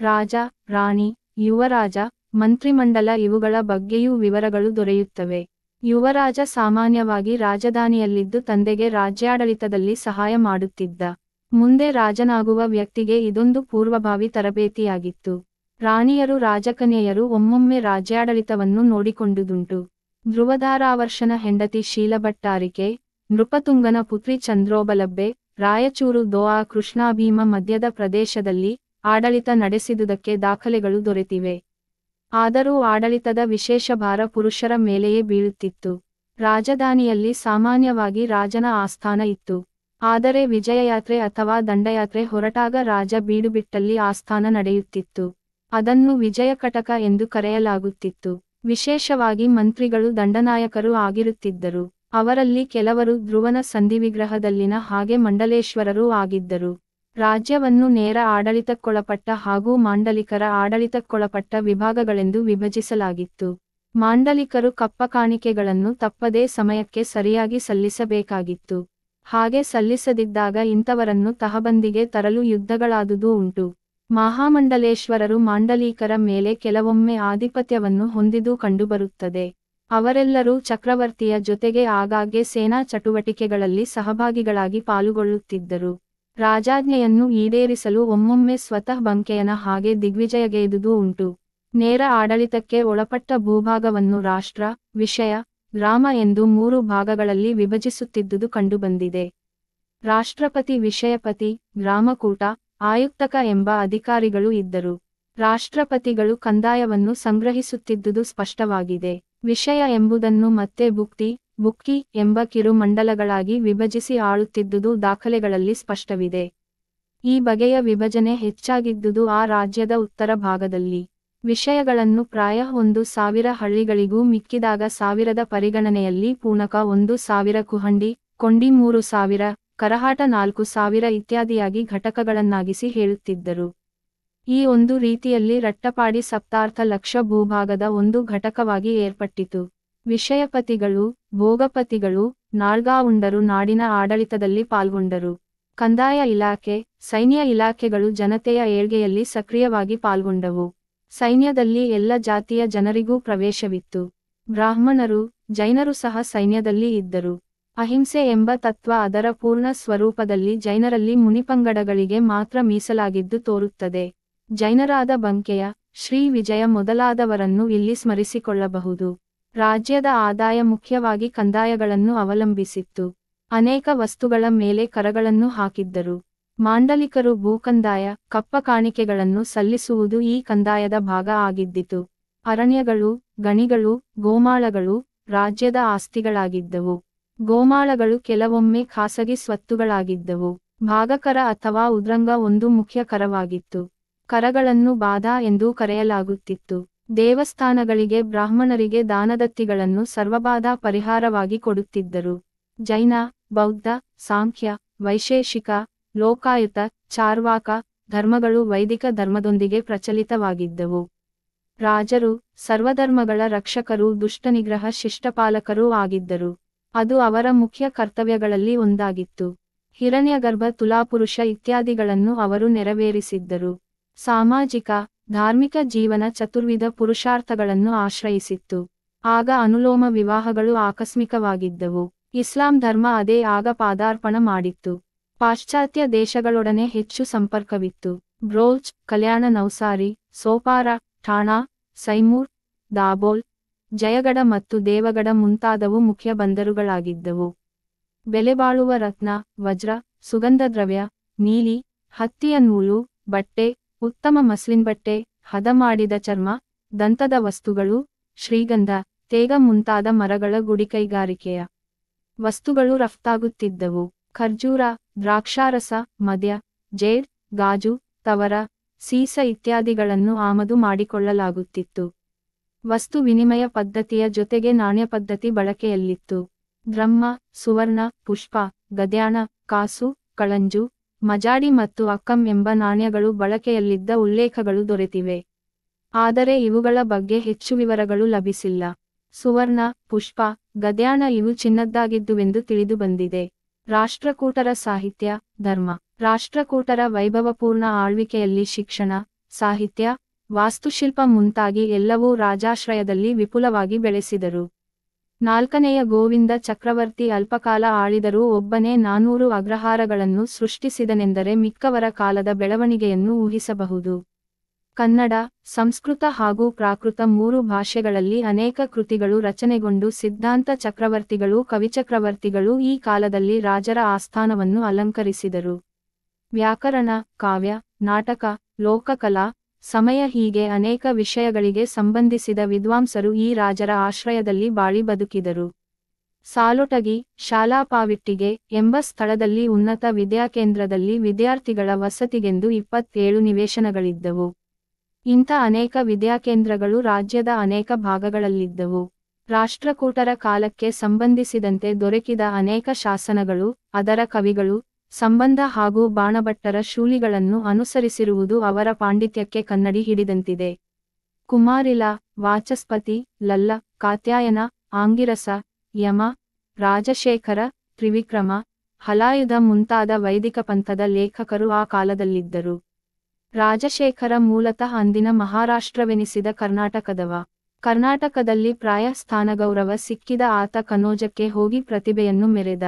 ರಾಜ, ರಾಣಿ, ಯುವರಾಜ, ಮಂತ್ರಿಮಂಡಲ ಇವುಗಳ ಬಗ್ಗೆಯೂ ವಿವರಗಳು ದೊರೆಯುತ್ತವೆ. ಯುವರಾಜ ಸಾಮಾನ್ಯವಾಗಿ ರಾಜಧಾನಿಯಲ್ಲಿದ್ದು ತಂದೆಗೆ ರಾಜ್ಯಾಡಳಿತದಲ್ಲಿ ಸಹಾಯ ಮಾಡುತ್ತಿದ್ದ. ಮುಂದೆ ರಾಜನಾಗುವ ವ್ಯಕ್ತಿಗೆ ಇದೊಂದು ಪೂರ್ವಭಾವಿ ತರಬೇತಿಯಾಗಿತ್ತು. ರಾಣಿಯರು ರಾಜಕನ್ಯೆಯರು ಒಮ್ಮೊಮ್ಮೆ ರಾಜ್ಯಾಡಳಿತವನ್ನು ನೋಡಿಕೊಂಡುದುಂಟು. ಧ್ರುವಧಾರಾವರ್ಷನ ಹೆಂಡತಿ ಶೀಲಭಟ್ಟಾರಿಕೆ, ನೃಪತುಂಗನ ಪುತ್ರಿ ಚಂದ್ರೋಬಲಬ್ಬೆ, ರಾಯಚೂರು ದೋಆ ಕೃಷ್ಣಾಭೀಮ ಮಧ್ಯದ ಪ್ರದೇಶದಲ್ಲಿ ಆಡಳಿತ ನಡೆಸಿದುದಕ್ಕೆ ದಾಖಲೆಗಳು ದೊರೆತಿವೆ. ಆದರೂ ಆಡಳಿತದ ವಿಶೇಷ ಭಾರ ಪುರುಷರ ಮೇಲೆಯೇ ಬೀಳುತ್ತಿತ್ತು. ರಾಜಧಾನಿಯಲ್ಲಿ ಸಾಮಾನ್ಯವಾಗಿ ರಾಜನ ಆಸ್ಥಾನ ಇತ್ತು. ಆದರೆ ವಿಜಯಯಾತ್ರೆ ಅಥವಾ ದಂಡಯಾತ್ರೆ ಹೊರಟಾಗ ರಾಜ ಬೀಡುಬಿಟ್ಟಲ್ಲಿ ಆಸ್ಥಾನ ನಡೆಯುತ್ತಿತ್ತು. ಅದನ್ನು ವಿಜಯಕಟಕ ಎಂದು ಕರೆಯಲಾಗುತ್ತಿತ್ತು. ವಿಶೇಷವಾಗಿ ಮಂತ್ರಿಗಳು ದಂಡನಾಯಕರು ಆಗಿರುತ್ತಿದ್ದರು. ಅವರಲ್ಲಿ ಕೆಲವರು ಧ್ರುವನ ಸಂಧಿವಿಗ್ರಹದಲ್ಲಿನ ಹಾಗೆ ಮಂಡಲೇಶ್ವರರೂ ಆಗಿದ್ದರು. ರಾಜ್ಯವನ್ನು ನೇರ ಆಡಳಿತಕ್ಕೊಳಪಟ್ಟ ಹಾಗೂ ಮಾಂಡಲಿಕರ ಆಡಳಿತಕ್ಕೊಳಪಟ್ಟ ವಿಭಾಗಗಳೆಂದು ವಿಭಜಿಸಲಾಗಿತ್ತು. ಮಾಂಡಲಿಕರು ಕಪ್ಪ ಕಾಣಿಕೆಗಳನ್ನು ತಪ್ಪದೇ ಸಮಯಕ್ಕೆ ಸರಿಯಾಗಿ ಸಲ್ಲಿಸಬೇಕಾಗಿತ್ತು. ಹಾಗೆ ಸಲ್ಲಿಸದಿದ್ದಾಗ ಇಂಥವರನ್ನು ತಹಬಂದಿಗೆ ತರಲು ಯುದ್ಧಗಳಾದುದೂ ಉಂಟು. ಮಹಾಮಂಡಲೇಶ್ವರರು ಮಾಂಡಲೀಕರ ಮೇಲೆ ಕೆಲವೊಮ್ಮೆ ಆಧಿಪತ್ಯವನ್ನು ಹೊಂದಿದೂ ಕಂಡುಬರುತ್ತದೆ. ಅವರೆಲ್ಲರೂ ಚಕ್ರವರ್ತಿಯ ಜೊತೆಗೆ ಆಗಾಗ್ಗೆ ಸೇನಾ ಚಟುವಟಿಕೆಗಳಲ್ಲಿ ಸಹಭಾಗಿಗಳಾಗಿ ಪಾಲುಗೊಳ್ಳುತ್ತಿದ್ದರು. ರಾಜಾಜ್ಞೆಯನ್ನು ಈಡೇರಿಸಲು ಒಮ್ಮೊಮ್ಮೆ ಸ್ವತಃ ಬಂಕೆಯನ ಹಾಗೆ ದಿಗ್ವಿಜಯಗೈದುದೂ ಉಂಟು. ನೇರ ಆಡಳಿತಕ್ಕೆ ಒಳಪಟ್ಟ ಭೂಭಾಗವನ್ನು ರಾಷ್ಟ್ರ, ವಿಷಯ, ಗ್ರಾಮ ಎಂದು 3 ಭಾಗಗಳಲ್ಲಿ ವಿಭಜಿಸುತ್ತಿದ್ದುದು ಕಂಡುಬಂದಿದೆ. ರಾಷ್ಟ್ರಪತಿ, ವಿಷಯಪತಿ, ಗ್ರಾಮಕೂಟ, ಆಯುಕ್ತಕ ಎಂಬ ಅಧಿಕಾರಿಗಳು ಇದ್ದರು. ರಾಷ್ಟ್ರಪತಿಗಳು ಕಂದಾಯವನ್ನು ಸಂಗ್ರಹಿಸುತ್ತಿದ್ದುದು ಸ್ಪಷ್ಟವಾಗಿದೆ. ವಿಷಯ ಎಂಬುದನ್ನು ಮತ್ತೆ ಭುಕ್ತಿ, ಬುಕ್ಕಿ ಎಂಬ ಕಿರು ಮಂಡಲಗಳಾಗಿ ವಿಭಜಿಸಿ ಆಳುತ್ತಿದ್ದುದು ದಾಖಲೆಗಳಲ್ಲಿ ಸ್ಪಷ್ಟವಿದೆ. ಈ ಬಗೆಯ ವಿಭಜನೆ ಹೆಚ್ಚಾಗಿದ್ದುದು ಆ ರಾಜ್ಯದ ಉತ್ತರ ಭಾಗದಲ್ಲಿ. ವಿಷಯಗಳನ್ನು ಪ್ರಾಯ 1,000 ಹಳ್ಳಿಗಳಿಗೂ ಮಿಕ್ಕಿದಾಗ 1000ದ ಪರಿಗಣನೆಯಲ್ಲಿ ಪೂನಕ 1,000 ಕುಹಂಡಿ, ಕೊಂಡಿ 3,000, ಕರಹಾಟ 4,000 ಇತ್ಯಾದಿಯಾಗಿ ಘಟಕಗಳನ್ನಾಗಿಸಿ ಹೇಳುತ್ತಿದ್ದರು. ಈ ಒಂದು ರೀತಿಯಲ್ಲಿ ರಟ್ಟಪಾಡಿ ಸಪ್ತಾರ್ಥ ಲಕ್ಷ ಭೂಭಾಗದ ಒಂದು ಘಟಕವಾಗಿ ಏರ್ಪಟ್ಟಿತು. ವಿಷಯಪತಿಗಳು, ಭೋಗಪತಿಗಳು, ನಾಳ್ಗಾವುಂಡರು ನಾಡಿನ ಆಡಳಿತದಲ್ಲಿ ಪಾಲ್ಗೊಂಡರು. ಕಂದಾಯ ಇಲಾಖೆ, ಸೈನ್ಯ ಇಲಾಖೆಗಳು ಜನತೆಯ ಏಳ್ಗೆಯಲ್ಲಿ ಸಕ್ರಿಯವಾಗಿ ಪಾಲ್ಗೊಂಡವು. ಸೈನ್ಯದಲ್ಲಿ ಎಲ್ಲ ಜಾತಿಯ ಜನರಿಗೂ ಪ್ರವೇಶವಿತ್ತು. ಬ್ರಾಹ್ಮಣರು, ಜೈನರು ಸಹ ಸೈನ್ಯದಲ್ಲಿ ಇದ್ದರು. ಅಹಿಂಸೆ ಎಂಬ ತತ್ವ ಅದರ ಪೂರ್ಣ ಸ್ವರೂಪದಲ್ಲಿ ಜೈನರಲ್ಲಿ ಮುನಿಪಂಗಡಗಳಿಗೆ ಮಾತ್ರ ಮೀಸಲಾಗಿದ್ದು ತೋರುತ್ತದೆ. ಜೈನರಾದ ಬಂಕೆಯ, ಶ್ರೀ ವಿಜಯ ಮೊದಲಾದವರನ್ನು ಇಲ್ಲಿ ಸ್ಮರಿಸಿಕೊಳ್ಳಬಹುದು. ರಾಜ್ಯದ ಆದಾಯ ಮುಖ್ಯವಾಗಿ ಕಂದಾಯಗಳನ್ನು ಅವಲಂಬಿಸಿತ್ತು. ಅನೇಕ ವಸ್ತುಗಳ ಮೇಲೆ ಕರಗಳನ್ನು ಹಾಕಿದ್ದರು. ಮಾಂಡಲಿಕರು ಭೂಕಂದಾಯ, ಕಪ್ಪ ಕಾಣಿಕೆಗಳನ್ನು ಸಲ್ಲಿಸುವುದು ಈ ಕಂದಾಯದ ಭಾಗ ಆಗಿದ್ದಿತು. ಅರಣ್ಯಗಳು, ಗಣಿಗಳು, ಗೋಮಾಳಗಳು ರಾಜ್ಯದ ಆಸ್ತಿಗಳಾಗಿದ್ದವು. ಗೋಮಾಳಗಳು ಕೆಲವೊಮ್ಮೆ ಖಾಸಗಿ ಸ್ವತ್ತುಗಳಾಗಿದ್ದವು. ಭಾಗಕರ ಅಥವಾ ಉದ್ರಂಗ ಒಂದು ಮುಖ್ಯ ಕರವಾಗಿತ್ತು. ಕರಗಳನ್ನು ಬಾಧಾ ಎಂದೂ ಕರೆಯಲಾಗುತ್ತಿತ್ತು. ದೇವಸ್ಥಾನಗಳಿಗೆ ಬ್ರಾಹ್ಮಣರಿಗೆ ದಾನದತ್ತಿಗಳನ್ನು ಸರ್ವಬಾಧಾ ಪರಿಹಾರವಾಗಿ ಕೊಡುತ್ತಿದ್ದರು. ಜೈನ, ಬೌದ್ಧ, ಸಾಂಖ್ಯ, ವೈಶೇಷಿಕ, ಲೋಕಾಯುತ, ಚಾರ್ವಾಕ ಧರ್ಮಗಳು ವೈದಿಕ ಧರ್ಮದೊಂದಿಗೆ ಪ್ರಚಲಿತವಾಗಿದ್ದವು. ರಾಜರು, ಸರ್ವಧರ್ಮಗಳ ರಕ್ಷಕರೂ ದುಷ್ಟನಿಗ್ರಹ ಶಿಷ್ಟಪಾಲಕರೂ ಆಗಿದ್ದರು. ಅದು ಅವರ ಮುಖ್ಯ ಕರ್ತವ್ಯಗಳಲ್ಲಿ ಒಂದಾಗಿತ್ತು. ಹಿರಣ್ಯಗರ್ಭ ತುಲಾಪುರುಷ ಇತ್ಯಾದಿಗಳನ್ನು ಅವರು ನೆರವೇರಿಸಿದ್ದರು. ಸಾಮಾಜಿಕ ಧಾರ್ಮಿಕ ಜೀವನ ಚತುರ್ವಿಧ ಪುರುಷಾರ್ಥಗಳನ್ನು ಆಶ್ರಯಿಸಿತ್ತು. ಆಗ ಅನುಲೋಮ ವಿವಾಹಗಳು ಆಕಸ್ಮಿಕವಾಗಿದ್ದವು. ಇಸ್ಲಾಂ ಧರ್ಮ ಅದೇ ಆಗ ಪಾದಾರ್ಪಣ ಮಾಡಿತ್ತು. ಪಾಶ್ಚಾತ್ಯ ದೇಶಗಳೊಡನೆ ಹೆಚ್ಚು ಸಂಪರ್ಕವಿತ್ತು. ಬ್ರೋಚ್, ಕಲ್ಯಾಣ ನೌಸಾರಿ, ಸೋಪಾರ, ಠಾಣಾ, ಸೈಮೂರ್, ದಾಬೋಲ್, ಜಯಗಢ ಮತ್ತು ದೇವಗಢ ಮುಂತಾದವು ಮುಖ್ಯ ಬಂದರುಗಳಾಗಿದ್ದವು. ಬೆಲೆಬಾಳುವ ರತ್ನ, ವಜ್ರ, ಸುಗಂಧ ದ್ರವ್ಯ, ನೀಲಿ, ಹತ್ತಿಯ ನೂಲು, ಬಟ್ಟೆ, ಉತ್ತಮ ಮಸ್ಲಿನ್ ಬಟ್ಟೆ, ಹದ ಮಾಡಿದ ಚರ್ಮ, ದಂತದ ವಸ್ತುಗಳು, ಶ್ರೀಗಂಧ, ತೇಗ ಮುಂತಾದ ಮರಗಳ ಗುಡಿಕೈಗಾರಿಕೆಯ ವಸ್ತುಗಳು ರಫ್ತಾಗುತ್ತಿದ್ದವು. ಖರ್ಜೂರ, ದ್ರಾಕ್ಷಾರಸ, ಮದ್ಯ, ಜೇಡ್, ಗಾಜು, ತವರ, ಸೀಸ ಇತ್ಯಾದಿಗಳನ್ನು ಆಮದು ಮಾಡಿಕೊಳ್ಳಲಾಗುತ್ತಿತ್ತು. ವಸ್ತು ವಿನಿಮಯ ಪದ್ಧತಿಯ ಜೊತೆಗೆ ನಾಣ್ಯ ಪದ್ಧತಿ ಬಳಕೆಯಲ್ಲಿತ್ತು. ಬ್ರಹ್ಮ, ಸುವರ್ಣ, ಪುಷ್ಪ, ಗದ್ಯಾಣ, ಕಾಸು, ಕಳಂಜು, ಮಜಾಡಿ ಮತ್ತು ಅಕ್ಕಂ ಎಂಬ ನಾಣ್ಯಗಳು ಬಳಕೆಯಲ್ಲಿದ್ದ ಉಲ್ಲೇಖಗಳು ದೊರೆತಿವೆ. ಆದರೆ ಇವುಗಳ ಬಗ್ಗೆ ಹೆಚ್ಚು ವಿವರಗಳು ಲಭಿಸಿಲ್ಲ. ಸುವರ್ಣ, ಪುಷ್ಪ, ಗದ್ಯಾಣ ಇವು ಚಿನ್ನದ್ದಾಗಿದ್ದುವೆಂದು ತಿಳಿದುಬಂದಿದೆ. ರಾಷ್ಟ್ರಕೂಟರ ಸಾಹಿತ್ಯ, ಧರ್ಮ. ರಾಷ್ಟ್ರಕೂಟರ ವೈಭವಪೂರ್ಣ ಆಳ್ವಿಕೆಯಲ್ಲಿ ಶಿಕ್ಷಣ, ಸಾಹಿತ್ಯ, ವಾಸ್ತುಶಿಲ್ಪ ಮುಂತಾಗಿ ಎಲ್ಲವೂ ರಾಜಾಶ್ರಯದಲ್ಲಿ ವಿಪುಲವಾಗಿ ಬೆಳೆಸಿದರು. ನಾಲ್ಕನೆಯ ಗೋವಿಂದ ಚಕ್ರವರ್ತಿ ಅಲ್ಪಕಾಲ ಆಳಿದರೂ ಒಬ್ಬನೇ 400 ಅಗ್ರಹಾರಗಳನ್ನು ಸೃಷ್ಟಿಸಿದನೆಂದರೆ ಮಿಕ್ಕವರ ಕಾಲದ ಬೆಳವಣಿಗೆಯನ್ನು ಊಹಿಸಬಹುದು. ಕನ್ನಡ, ಸಂಸ್ಕೃತ ಹಾಗೂ ಪ್ರಾಕೃತ 3 ಭಾಷೆಗಳಲ್ಲಿ ಅನೇಕ ಕೃತಿಗಳು ರಚನೆಗೊಂಡು ಸಿದ್ಧಾಂತ ಚಕ್ರವರ್ತಿಗಳು ಕವಿಚಕ್ರವರ್ತಿಗಳು ಈ ಕಾಲದಲ್ಲಿ ರಾಜರ ಆಸ್ಥಾನವನ್ನು ಅಲಂಕರಿಸಿದರು. ವ್ಯಾಕರಣ, ಕಾವ್ಯ, ನಾಟಕ, ಲೋಕಕಲಾ, ಸಮಯ ಹೀಗೆ ಅನೇಕ ವಿಷಯಗಳಿಗೆ ಸಂಬಂಧಿಸಿದ ವಿದ್ವಾಂಸರು ಈ ರಾಜರ ಆಶ್ರಯದಲ್ಲಿ ಬಾಳಿ ಬದುಕಿದರು. ಸಾಲೊಟಗಿ, ಶಾಲಾಪಾವಿಟ್ಟಿಗೆ ಎಂಬ ಸ್ಥಳದಲ್ಲಿ ಉನ್ನತ ವಿದ್ಯಾಕೇಂದ್ರದಲ್ಲಿ ವಿದ್ಯಾರ್ಥಿಗಳ ವಸತಿಗೆಂದು 27 ನಿವೇಶನಗಳಿದ್ದವು. ಇಂಥ ಅನೇಕ ವಿದ್ಯಾಕೇಂದ್ರಗಳು ರಾಜ್ಯದ ಅನೇಕ ಭಾಗಗಳಲ್ಲಿದ್ದವು. ರಾಷ್ಟ್ರಕೂಟರ ಕಾಲಕ್ಕೆ ಸಂಬಂಧಿಸಿದಂತೆ ದೊರಕಿದ ಅನೇಕ ಶಾಸನಗಳು, ಅದರ ಕವಿಗಳು, ಸಂಬಂಧ ಹಾಗೂ ಬಾಣಭಟ್ಟರ ಶೂಲಿಗಳನ್ನು ಅನುಸರಿಸಿರುವುದು ಅವರ ಪಾಂಡಿತ್ಯಕ್ಕೆ ಕನ್ನಡಿ ಹಿಡಿದಂತಿದೆ. ಕುಮಾರಿಲ, ವಾಚಸ್ಪತಿ, ಲಲ್ಲ, ಕಾತ್ಯಾಯನ, ಆಂಗಿರಸ, ಯಮ, ರಾಜಶೇಖರ, ತ್ರಿವಿಕ್ರಮ, ಹಲಾಯುಧ ಮುಂತಾದ ವೈದಿಕ ಪಂಥದ ಲೇಖಕರು ಆ ಕಾಲದಲ್ಲಿದ್ದರು. ರಾಜಶೇಖರ ಮೂಲತಃ ಅಂದಿನ ಮಹಾರಾಷ್ಟ್ರವೆನಿಸಿದ ಕರ್ನಾಟಕದವ. ಕರ್ನಾಟಕದಲ್ಲಿ ಪ್ರಾಯ ಸ್ಥಾನಗೌರವ ಸಿಕ್ಕಿದ ಆತ ಕನೋಜಕ್ಕೆ ಹೋಗಿ ಪ್ರತಿಭೆಯನ್ನು ಮೆರೆದ.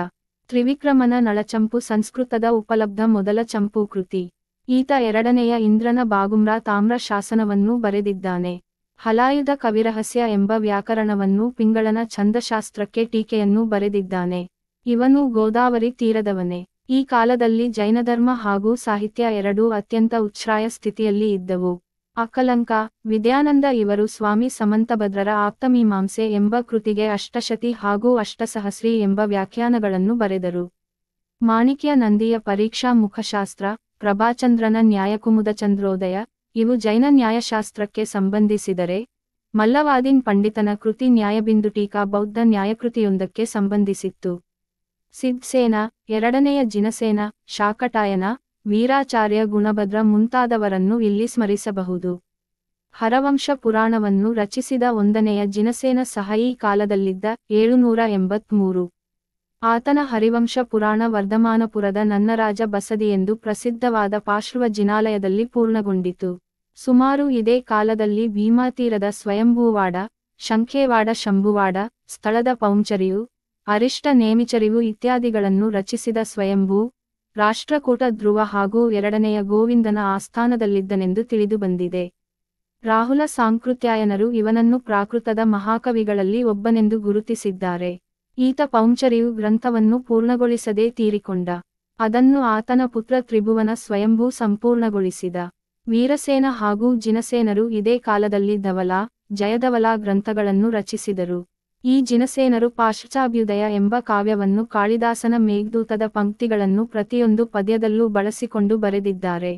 ತ್ರಿವಿಕ್ರಮನ ನಳಚಂಪು ಸಂಸ್ಕೃತದ ಉಪಲಬ್ಧ ಮೊದಲ ಚಂಪು ಕೃತಿ. ಈತ ಎರಡನೆಯ ಇಂದ್ರನ ಬಾಗುಮ್ರ ತಾಮ್ರ ಶಾಸನವನ್ನೂ ಬರೆದಿದ್ದಾನೆ. ಹಲಾಯುಧ ಕವಿರಹಸ್ಯ ಎಂಬ ವ್ಯಾಕರಣವನ್ನೂ ಪಿಂಗಳನ ಛಂದಶಾಸ್ತ್ರಕ್ಕೆ ಟೀಕೆಯನ್ನೂ ಬರೆದಿದ್ದಾನೆ. ಇವನು ಗೋದಾವರಿ ತೀರದವನೇ. ಈ ಕಾಲದಲ್ಲಿ ಜೈನಧರ್ಮ ಹಾಗೂ ಸಾಹಿತ್ಯ ಎರಡೂ ಅತ್ಯಂತ ಉಚ್ಛ್ರಾಯ ಸ್ಥಿತಿಯಲ್ಲಿ ಇದ್ದವು. ಅಕ್ಕಲಂಕ, ವಿದ್ಯಾನಂದ ಇವರು ಸ್ವಾಮಿ ಸಮಂತಭದ್ರರ ಆಪ್ತಮೀಮಾಂಸೆ ಎಂಬ ಕೃತಿಗೆ ಅಷ್ಟಶತಿ ಹಾಗೂ ಅಷ್ಟಸಹಸ್ರಿ ಎಂಬ ವ್ಯಾಖ್ಯಾನಗಳನ್ನು ಬರೆದರು. ಮಾಣಿಕ್ಯ ನಂದಿಯ ಪರೀಕ್ಷಾ ಮುಖಶಾಸ್ತ್ರ, ಪ್ರಭಾಚಂದ್ರನ ನ್ಯಾಯಕುಮುದ ಚಂದ್ರೋದಯ ಇವು ಜೈನ ನ್ಯಾಯಶಾಸ್ತ್ರಕ್ಕೆ ಸಂಬಂಧಿಸಿದರೆ, ಮಲ್ಲವಾದೀನ್ ಪಂಡಿತನ ಕೃತಿ ನ್ಯಾಯಬಿಂದುಟೀಕಾ ಬೌದ್ಧ ನ್ಯಾಯಕೃತಿಯೊಂದಕ್ಕೆ ಸಂಬಂಧಿಸಿತ್ತು. ಸಿದ್ಸೇನ, ಎರಡನೆಯ ಜಿನಸೇನ, ಶಾಕಟಾಯನ, ವೀರಾಚಾರ್ಯ ಗುಣಭದ್ರ ಮುಂತಾದವರನ್ನು ಇಲ್ಲಿ ಸ್ಮರಿಸಬಹುದು. ಹರವಂಶ ಪುರಾಣವನ್ನು ರಚಿಸಿದ ಒಂದನೆಯ ಜಿನಸೇನ ಸಹ ಈ ಕಾಲದಲ್ಲಿದ್ದ 783. ಆತನ ಹರಿವಂಶ ಪುರಾಣ ವರ್ಧಮಾನಪುರದ ನನ್ನರಾಜ ಬಸದಿ ಎಂದು ಪ್ರಸಿದ್ಧವಾದ ಪಾಶ್ರುವ ಜಿನಾಲಯದಲ್ಲಿ ಪೂರ್ಣಗೊಂಡಿತು. ಸುಮಾರು ಇದೇ ಕಾಲದಲ್ಲಿ ಭೀಮಾತೀರದ ಸ್ವಯಂಭೂವಾಡ, ಶಂಖೇವಾಡ ಶಂಭುವಾಡ, ಸ್ಥಳದ ಪೌಂಚರಿಯು, ಅರಿಷ್ಟ ನೇಮಿಚರಿವು ಇತ್ಯಾದಿಗಳನ್ನು ರಚಿಸಿದ ಸ್ವಯಂಭೂ, ರಾಷ್ಟ್ರಕೂಟ ಧ್ರುವ ಹಾಗೂ ಎರಡನೆಯ ಗೋವಿಂದನ ಆಸ್ಥಾನದಲ್ಲಿದ್ದನೆಂದು ತಿಳಿದುಬಂದಿದೆ. ರಾಹುಲ ಸಾಂಕೃತ್ಯಾಯನರು ಇವನನ್ನು ಪ್ರಾಕೃತದ ಮಹಾಕವಿಗಳಲ್ಲಿ ಒಬ್ಬನೆಂದು ಗುರುತಿಸಿದ್ದಾರೆ. ಈತ ಪೌಂಚರಿಯು ಗ್ರಂಥವನ್ನು ಪೂರ್ಣಗೊಳಿಸದೇ ತೀರಿಕೊಂಡ. ಅದನ್ನು ಆತನ ಪುತ್ರ ತ್ರಿಭುವನ ಸ್ವಯಂಭೂ ಸಂಪೂರ್ಣಗೊಳಿಸಿದ. ವೀರಸೇನ ಹಾಗೂ ಜಿನಸೇನರು ಇದೇ ಕಾಲದಲ್ಲಿ ಧವಲ, ಜಯಧವಲ ಗ್ರಂಥಗಳನ್ನು ರಚಿಸಿದರು. ಈ ಜಿನಸೇನರು ಪಾಶ್ಚಾಭ್ಯುದಯ ಎಂಬ ಕಾವ್ಯವನ್ನು ಕಾಳಿದಾಸನ ಮೇಘದೂತದ ಪಂಕ್ತಿಗಳನ್ನು ಪ್ರತಿಯೊಂದು ಪದ್ಯದಲ್ಲೂ ಬಳಸಿಕೊಂಡು ಬರೆದಿದ್ದಾರೆ.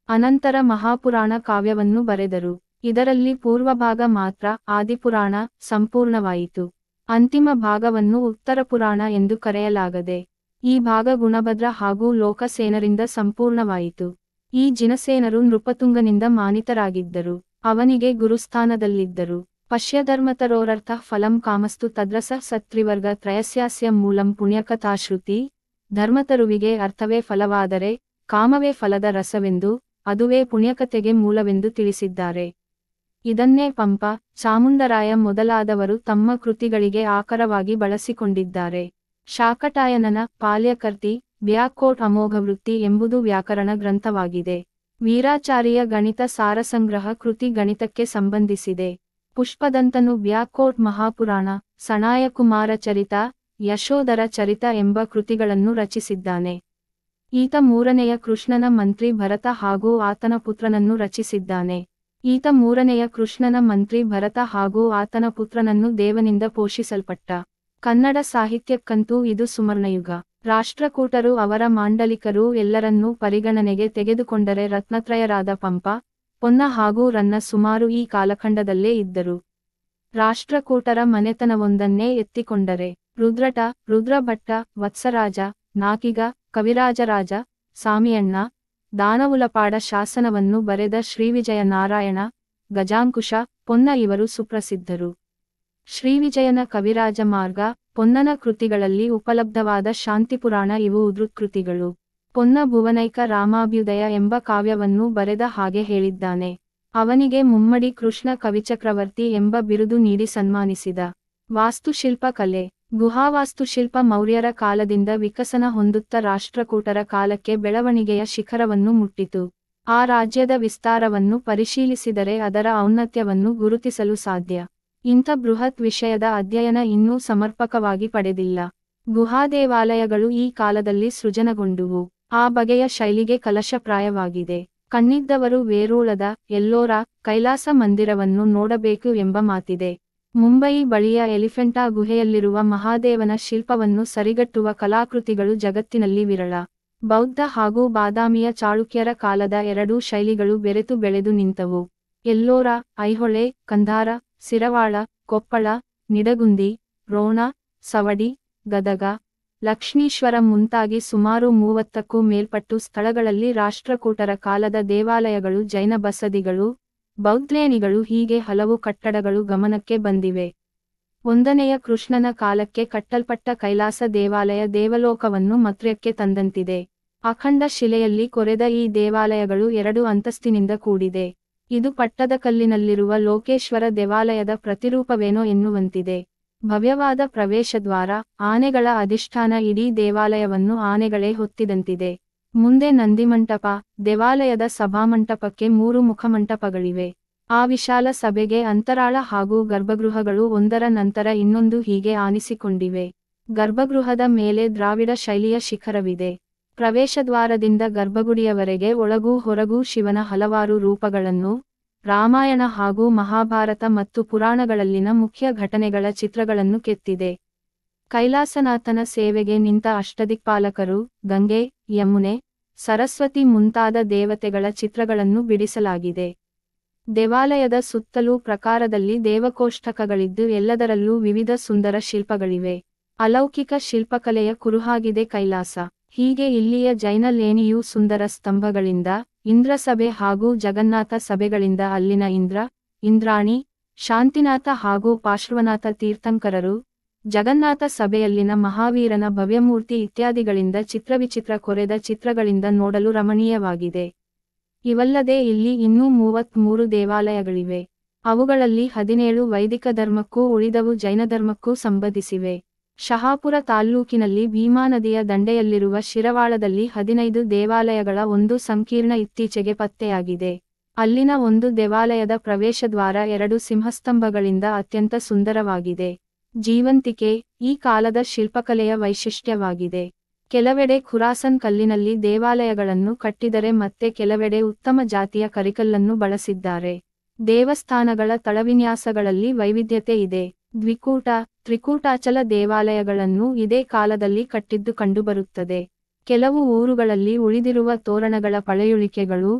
ಅನಂತರ ಮಹಾಪುರಾಣ ಕಾವ್ಯವನ್ನು ಬರೆದರು. ಇದರಲ್ಲಿ ಪೂರ್ವಭಾಗ ಮಾತ್ರ, ಆದಿಪುರಾಣ, ಸಂಪೂರ್ಣವಾಯಿತು. ಅಂತಿಮ ಭಾಗವನ್ನು ಉತ್ತರಪುರಾಣ ಎಂದು ಕರೆಯಲಾಗದೆ, ಈ ಭಾಗ ಗುಣಭದ್ರ ಹಾಗೂ ಲೋಕಸೇನರಿಂದ ಸಂಪೂರ್ಣವಾಯಿತು. ಈ ಜಿನಸೇನರು ನೃಪತುಂಗನಿಂದ ಮಾನಿತರಾಗಿದ್ದರು. ಅವನಿಗೆ ಗುರುಸ್ಥಾನದಲ್ಲಿದ್ದರು. ಪಶ್ಯಧರ್ಮತರೋರರ್ಥ ಫಲಂ ಕಾಮಸ್ತು ತದ್ರಸ ಸತ್ರಿವರ್ಗ ತ್ರಯಸ್ಯಾಸ್ಯ ಮೂಲಂ ಪುಣ್ಯಕಥಾಶ್ರುತಿ ಧರ್ಮತರುವಿಗೆ ಅರ್ಥವೇ ಫಲವಾದರೆ ಕಾಮವೇ ಫಲದ ರಸವೆಂದು, ಅದುವೇ ಪುಣ್ಯಕಥೆಗೆ ಮೂಲವೆಂದು ತಿಳಿಸಿದ್ದಾರೆ. ಇದನ್ನೇ ಪಂಪ, ಚಾಮುಂಡರಾಯ ಮೊದಲಾದವರು ತಮ್ಮ ಕೃತಿಗಳಿಗೆ ಆಕರವಾಗಿ ಬಳಸಿಕೊಂಡಿದ್ದಾರೆ. ಶಾಕಟಾಯನನ ಪಾಲ್ಯಕರ್ತಿ ವ್ಯಾಕೋಟ್ ಅಮೋಘವೃತ್ತಿ ಎಂಬುದು ವ್ಯಾಕರಣ ಗ್ರಂಥವಾಗಿದೆ. ವೀರಾಚಾರ್ಯ ಗಣಿತ ಸಾರಸಂಗ್ರಹ ಕೃತಿ ಗಣಿತಕ್ಕೆ ಸಂಬಂಧಿಸಿದೆ. ಪುಷ್ಪದಂತನು ವ್ಯಾಕೋಟ್ ಮಹಾಪುರಾಣ, ಸಣಾಯಕುಮಾರ ಚರಿತ, ಯಶೋಧರ ಚರಿತ ಎಂಬ ಕೃತಿಗಳನ್ನು ರಚಿಸಿದ್ದಾನೆ. ಈತ ಮೂರನೆಯ ಕೃಷ್ಣನ ಮಂತ್ರಿ ಭರತ ಹಾಗೂ ಆತನ ಪುತ್ರನನ್ನು ರಚಿಸಿದ್ದಾನೆ. ಈತ ಮೂರನೆಯ ಕೃಷ್ಣನ ಮಂತ್ರಿ ಭರತ ಹಾಗೂ ಆತನ ಪುತ್ರನನ್ನು ದೇವನಿಂದ ಪೋಷಿಸಲ್ಪಟ್ಟ. ಕನ್ನಡ ಸಾಹಿತ್ಯಕ್ಕಂತೂ ಇದು ಸುವರ್ಣಯುಗ. ರಾಷ್ಟ್ರಕೂಟರು ಅವರ ಮಾಂಡಲಿಕರು ಎಲ್ಲರನ್ನೂ ಪರಿಗಣನೆಗೆ ತೆಗೆದುಕೊಂಡರೆ ರತ್ನತ್ರಯರಾದ ಪಂಪ, ಪೊನ್ನ ಹಾಗೂ ರನ್ನ ಸುಮಾರು ಈ ಕಾಲಖಂಡದಲ್ಲೇ ಇದ್ದರು. ರಾಷ್ಟ್ರಕೂಟರ ಮನೆತನವೊಂದನ್ನೇ ಎತ್ತಿಕೊಂಡರೆ ರುದ್ರಟ, ರುದ್ರಭಟ್ಟ, ವತ್ಸರಾಜ, ನಾಕಿಗ, ಕವಿರಾಜರಾಜ, ಸಾಮಿಯಣ್ಣ, ದಾನವುಲಪಾಡ ಶಾಸನವನ್ನು ಬರೆದ ಶ್ರೀವಿಜಯ ನಾರಾಯಣ, ಗಜಾಂಕುಶ, ಪೊನ್ನ ಇವರು ಸುಪ್ರಸಿದ್ಧರು. ಶ್ರೀವಿಜಯನ ಕವಿರಾಜ ಮಾರ್ಗ, ಪೊನ್ನನ ಕೃತಿಗಳಲ್ಲಿ ಉಪಲಬ್ಧವಾದ ಶಾಂತಿಪುರಾಣ ಇವು ಉದ್ಧೃತ್ಕೃತಿಗಳು. ಪೊನ್ನ ಭುವನೈಕ ರಾಮಾಭ್ಯುದಯ ಎಂಬ ಕಾವ್ಯವನ್ನು ಬರೆದ ಹಾಗೆ ಹೇಳಿದ್ದಾನೆ. ಅವನಿಗೆ ಮುಮ್ಮಡಿ ಕೃಷ್ಣ ಕವಿಚಕ್ರವರ್ತಿ ಎಂಬ ಬಿರುದು ನೀಡಿ ಸನ್ಮಾನಿಸಿದ. ವಾಸ್ತುಶಿಲ್ಪ ಕಲೆ. ಗುಹಾವಾಸ್ತುಶಿಲ್ಪ ಮೌರ್ಯರ ಕಾಲದಿಂದ ವಿಕಸನ ಹೊಂದುತ್ತ ರಾಷ್ಟ್ರಕೂಟರ ಕಾಲಕ್ಕೆ ಬೆಳವಣಿಗೆಯ ಶಿಖರವನ್ನು ಮುಟ್ಟಿತು. ಆ ರಾಜ್ಯದ ವಿಸ್ತಾರವನ್ನು ಪರಿಶೀಲಿಸಿದರೆ ಅದರ ಔನ್ನತ್ಯವನ್ನು ಗುರುತಿಸಲು ಸಾಧ್ಯ. ಇಂಥ ಬೃಹತ್ ವಿಷಯದ ಅಧ್ಯಯನ ಇನ್ನೂ ಸಮರ್ಪಕವಾಗಿ ಪಡೆದಿಲ್ಲ. ಗುಹಾದೇವಾಲಯಗಳು ಈ ಕಾಲದಲ್ಲಿ ಸೃಜನಗೊಂಡುವು. ಆ ಬಗೆಯ ಶೈಲಿಗೆ ಕಲಶಪ್ರಾಯವಾಗಿದೆ. ಕಣ್ಣಿದ್ದವರು ವೇರೂಳದ, ಎಲ್ಲೋರ, ಕೈಲಾಸ ಮಂದಿರವನ್ನು ನೋಡಬೇಕು ಎಂಬ ಮಾತಿದೆ. ಮುಂಬಯಿ ಬಳಿಯ ಎಲಿಫೆಂಟಾ ಗುಹೆಯಲ್ಲಿರುವ ಮಹಾದೇವನ ಶಿಲ್ಪವನ್ನು ಸರಿಗಟ್ಟುವ ಕಲಾಕೃತಿಗಳು ಜಗತ್ತಿನಲ್ಲಿ ವಿರಳ. ಬೌದ್ಧ ಹಾಗೂ ಬಾದಾಮಿಯ ಚಾಳುಕ್ಯರ ಕಾಲದ ಎರಡೂ ಶೈಲಿಗಳು ಬೆರೆತು ಬೆಳೆದು ನಿಂತವು. ಎಲ್ಲೋರ, ಐಹೊಳೆ, ಕಂಧಾರ, ಸಿರವಾಳ, ಕೊಪ್ಪಳ, ನಿಡಗುಂದಿ, ರೋಣ, ಸವಡಿ, ಗದಗ, ಲಕ್ಷ್ಮೀಶ್ವರ ಮುಂತಾಗಿ ಸುಮಾರು 30ಕ್ಕೂ ಮೇಲ್ಪಟ್ಟು ಸ್ಥಳಗಳಲ್ಲಿ ರಾಷ್ಟ್ರಕೂಟರ ಕಾಲದ ದೇವಾಲಯಗಳು, ಜೈನ ಬಸದಿಗಳು, ಬೌದ್ಧೇನಿಗಳು ಹೀಗೆ ಹಲವು ಕಟ್ಟಡಗಳು ಗಮನಕ್ಕೆ ಬಂದಿವೆ. 1ನೆಯ ಕೃಷ್ಣನ ಕಾಲಕ್ಕೆ ಕಟ್ಟಲ್ಪಟ್ಟ ಕೈಲಾಸ ದೇವಾಲಯ ದೇವಲೋಕವನ್ನು ಮತ್ರ್ಯಕ್ಕೆ ತಂದಂತಿದೆ. ಅಖಂಡ ಶಿಲೆಯಲ್ಲಿ ಕೊರೆದ ಈ ದೇವಾಲಯಗಳು 2 ಅಂತಸ್ತಿನಿಂದ ಕೂಡಿದೆ. ಇದು ಪಟ್ಟದಕಲ್ಲಿನಲ್ಲಿರುವ ಲೋಕೇಶ್ವರ ದೇವಾಲಯದ ಪ್ರತಿರೂಪವೇನೋ ಎನ್ನುವಂತಿದೆ. ಭವ್ಯವಾದ ಪ್ರವೇಶದ್ವಾರ, ಆನೆಗಳ ಅಧಿಷ್ಠಾನ, ಇಡೀ ದೇವಾಲಯವನ್ನು ಆನೆಗಳೇ ಹೊತ್ತಿದಂತಿದೆ. ಮುಂದೆ ನಂದಿಮಂಟಪ, ದೇವಾಲಯದ ಸಭಾಮಂಟಪಕ್ಕೆ 3 ಮುಖಮಂಟಪಗಳಿವೆ. ಆ ವಿಶಾಲ ಸಭೆಗೆ ಅಂತರಾಳ ಹಾಗೂ ಗರ್ಭಗೃಹಗಳು ಒಂದರ ನಂತರ ಇನ್ನೊಂದು ಹೀಗೆ ಆನಿಸಿಕೊಂಡಿವೆ. ಗರ್ಭಗೃಹದ ಮೇಲೆ ದ್ರಾವಿಡ ಶೈಲಿಯ ಶಿಖರವಿದೆ. ಪ್ರವೇಶದ್ವಾರದಿಂದ ಗರ್ಭಗುಡಿಯವರೆಗೆ ಒಳಗೂ ಹೊರಗೂ ಶಿವನ ಹಲವಾರು ರೂಪಗಳನ್ನು, ರಾಮಾಯಣ ಹಾಗೂ ಮಹಾಭಾರತ ಮತ್ತು ಪುರಾಣಗಳಲ್ಲಿನ ಮುಖ್ಯ ಘಟನೆಗಳ ಚಿತ್ರಗಳನ್ನು ಕೆತ್ತಿದೆ. ಕೈಲಾಸನಾಥನ ಸೇವೆಗೆ ನಿಂತ ಅಷ್ಟದಿಕ್ಪಾಲಕರು, ಗಂಗೆ, ಯಮುನೆ, ಸರಸ್ವತಿ ಮುಂತಾದ ದೇವತೆಗಳ ಚಿತ್ರಗಳನ್ನು ಬಿಡಿಸಲಾಗಿದೆ. ದೇವಾಲಯದ ಸುತ್ತಲೂ ಪ್ರಾಕಾರದಲ್ಲಿ ದೇವಕೋಷ್ಠಕಗಳಿದ್ದು ಎಲ್ಲದರಲ್ಲೂ ವಿವಿಧ ಸುಂದರ ಶಿಲ್ಪಗಳಿವೆ. ಅಲೌಕಿಕ ಶಿಲ್ಪಕಲೆಯ ಕುರುಹಾಗಿದೆ ಕೈಲಾಸ. ಹೀಗೆ ಇಲ್ಲಿಯ ಜೈನ ಲೇಣಿಯೂ ಸುಂದರ ಸ್ತಂಭಗಳಿಂದ, ಇಂದ್ರಸಭೆ ಹಾಗೂ ಜಗನ್ನಾಥ ಸಭೆಗಳಿಂದ ಅಲ್ಲಿನ ಇಂದ್ರ, ಇಂದ್ರಾಣಿ, ಶಾಂತಿನಾಥ ಹಾಗೂ ಪಾರ್ಶ್ವನಾಥ ತೀರ್ಥಂಕರರು, ಜಗನ್ನಾಥ ಸಭೆಯಲ್ಲಿನ ಮಹಾವೀರನ ಭವ್ಯಮೂರ್ತಿ ಇತ್ಯಾದಿಗಳಿಂದ ಚಿತ್ರವಿಚಿತ್ರ ಕೊರೆದ ಚಿತ್ರಗಳಿಂದ ನೋಡಲು ರಮಣೀಯವಾಗಿದೆ. ಇವಲ್ಲದೆ ಇಲ್ಲಿ ಇನ್ನೂ 33 ದೇವಾಲಯಗಳಿವೆ. ಅವುಗಳಲ್ಲಿ 17 ವೈದಿಕ ಧರ್ಮಕ್ಕೂ ಉಳಿದವು ಜೈನಧರ್ಮಕ್ಕೂ ಸಂಬಂಧಿಸಿವೆ. ಶಹಾಪುರ ತಾಲ್ಲೂಕಿನಲ್ಲಿ ಭೀಮಾ ನದಿಯ ದಂಡೆಯಲ್ಲಿರುವ ಶಿರವಾಳದಲ್ಲಿ 15 ದೇವಾಲಯಗಳ ಒಂದು ಸಂಕೀರ್ಣ ಇತ್ತೀಚೆಗೆ ಪತ್ತೆಯಾಗಿದೆ. ಅಲ್ಲಿನ ಒಂದು ದೇವಾಲಯದ ಪ್ರವೇಶದ್ವಾರ 2 ಸಿಂಹಸ್ತಂಭಗಳಿಂದ ಅತ್ಯಂತ ಸುಂದರವಾಗಿದೆ. ಜೀವಂತಿಕೆ ಈ ಕಾಲದ ಶಿಲ್ಪಕಲೆಯ ವೈಶಿಷ್ಟ್ಯವಾಗಿದೆ. ಕೆಲವೆಡೆ ಖುರಾಸನ್ ಕಲ್ಲಿನಲ್ಲಿ ದೇವಾಲಯಗಳನ್ನು ಕಟ್ಟಿದರೆ ಮತ್ತೆ ಕೆಲವೆಡೆ ಉತ್ತಮ ಜಾತಿಯ ಕರಿಕಲ್ಲನ್ನು ಬಳಸಿದ್ದಾರೆ. ದೇವಸ್ಥಾನಗಳ ತಳವಿನ್ಯಾಸಗಳಲ್ಲಿ ವೈವಿಧ್ಯತೆ ಇದೆ. ದ್ವಿಕೂಟ, ತ್ರಿಕೂಟಾಚಲ ದೇವಾಲಯಗಳನ್ನು ಇದೇ ಕಾಲದಲ್ಲಿ ಕಟ್ಟಿದ್ದು ಕಂಡುಬರುತ್ತದೆ. ಕೆಲವು ಊರುಗಳಲ್ಲಿ ಉಳಿದಿರುವ ತೋರಣಗಳ ಪಳೆಯುಳಿಕೆಗಳು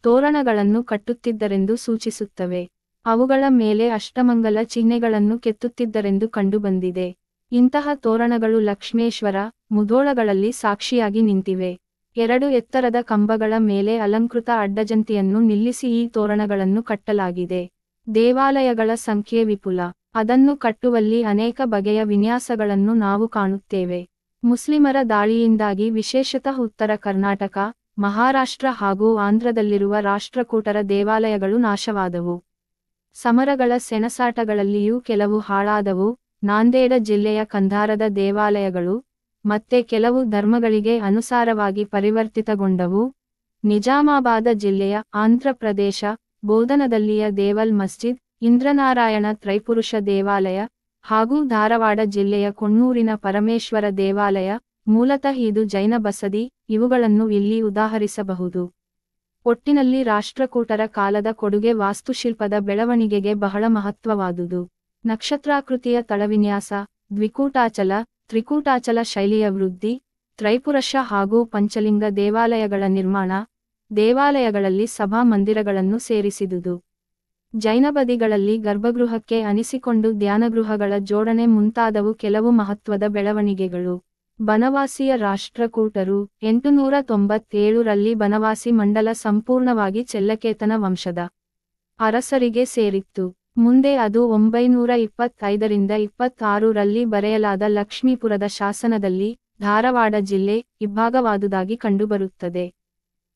ತೋರಣಗಳನ್ನು ಕಟ್ಟುತ್ತಿದ್ದರೆಂದು ಸೂಚಿಸುತ್ತವೆ. ಅವುಗಳ ಮೇಲೆ ಅಷ್ಟಮಂಗಲ ಚಿಹ್ನೆಗಳನ್ನು ಕೆತ್ತುತ್ತಿದ್ದರೆಂದು ಕಂಡುಬಂದಿದೆ. ಇಂತಹ ತೋರಣಗಳು ಲಕ್ಷ್ಮೇಶ್ವರ, ಮುಧೋಳಗಳಲ್ಲಿ ಸಾಕ್ಷಿಯಾಗಿ ನಿಂತಿವೆ. 2 ಎತ್ತರದ ಕಂಬಗಳ ಮೇಲೆ ಅಲಂಕೃತ ಅಡ್ಡಜಂತಿಯನ್ನು ನಿಲ್ಲಿಸಿ ಈ ತೋರಣಗಳನ್ನು ಕಟ್ಟಲಾಗಿದೆ. ದೇವಾಲಯಗಳ ಸಂಖ್ಯೆ ವಿಪುಲ. ಅದನ್ನು ಕಟ್ಟುವಲ್ಲಿ ಅನೇಕ ಬಗೆಯ ವಿನ್ಯಾಸಗಳನ್ನು ನಾವು ಕಾಣುತ್ತೇವೆ. ಮುಸ್ಲಿಮರ ದಾಳಿಯಿಂದಾಗಿ ವಿಶೇಷತಃ ಉತ್ತರ ಕರ್ನಾಟಕ, ಮಹಾರಾಷ್ಟ್ರ ಹಾಗೂ ಆಂಧ್ರದಲ್ಲಿರುವ ರಾಷ್ಟ್ರಕೂಟರ ದೇವಾಲಯಗಳು ನಾಶವಾದವು. ಸಮರಗಳ ಸೆಣಸಾಟಗಳಲ್ಲಿಯೂ ಕೆಲವು ಹಾಳಾದವು. ನಾಂದೇಡ ಜಿಲ್ಲೆಯ ಕಂಧಾರದ ದೇವಾಲಯಗಳು ಮತ್ತೆ ಕೆಲವು ಧರ್ಮಗಳಿಗೆ ಅನುಸಾರವಾಗಿ ಪರಿವರ್ತಿತಗೊಂಡವು. ನಿಜಾಮಾಬಾದ ಜಿಲ್ಲೆಯ ಆಂಧ್ರಪ್ರದೇಶ ಬೋಧನದಲ್ಲಿಯ ದೇವಲ್ ಮಸ್ಜಿದ್, ಇಂದ್ರನಾರಾಯಣ ತ್ರೈಪುರುಷ ದೇವಾಲಯ ಹಾಗೂ ಧಾರವಾಡ ಜಿಲ್ಲೆಯ ಕೊಣ್ಣೂರಿನ ಪರಮೇಶ್ವರ ದೇವಾಲಯ, ಮೂಲತಃ ಇದು ಜೈನ ಬಸದಿ, ಇವುಗಳನ್ನು ಇಲ್ಲಿ ಉದಾಹರಿಸಬಹುದು. ಒಟ್ಟಿನಲ್ಲಿ ರಾಷ್ಟ್ರಕೂಟರ ಕಾಲದ ಕೊಡುಗೆ ವಾಸ್ತುಶಿಲ್ಪದ ಬೆಳವಣಿಗೆಗೆ ಬಹಳ ಮಹತ್ವವಾದುದು. ನಕ್ಷತ್ರಾಕೃತಿಯ ತಳವಿನ್ಯಾಸ, ದ್ವಿಕೂಟಾಚಲ, ತ್ರಿಕೂಟಾಚಲ ಶೈಲಿಯ ವೃದ್ಧಿ, ತ್ರೈಪುರುಷ ಹಾಗೂ ಪಂಚಲಿಂಗ ದೇವಾಲಯಗಳ ನಿರ್ಮಾಣ, ದೇವಾಲಯಗಳಲ್ಲಿ ಸಭಾ ಮಂದಿರಗಳನ್ನು ಸೇರಿಸಿದುದು. ಜೈನಬದಿಗಳಲ್ಲಿ ಗರ್ಭಗೃಹಕ್ಕೆ ಅನಿಸಿಕೊಂಡು ಧ್ಯಾನಗೃಹಗಳ ಜೋಡಣೆ ಮುಂತಾದವು ಕೆಲವು ಮಹತ್ವದ ಬೆಳವಣಿಗೆಗಳು. ಬನವಾಸಿಯ ರಾಷ್ಟ್ರಕೂಟರು 897ರಲ್ಲಿ ಬನವಾಸಿ ಮಂಡಲ ಸಂಪೂರ್ಣವಾಗಿ ಚೆಲ್ಲಕೇತನ ವಂಶದ ಅರಸರಿಗೆ ಸೇರಿತ್ತು. ಮುಂದೆ ಅದು 925ರಿಂದ 26ರಲ್ಲಿ ಬರೆಯಲಾದ ಲಕ್ಷ್ಮೀಪುರದ ಶಾಸನದಲ್ಲಿ ಧಾರವಾಡ ಜಿಲ್ಲೆ ಇಬ್ಬಾಗವಾದುದಾಗಿ ಕಂಡುಬರುತ್ತದೆ.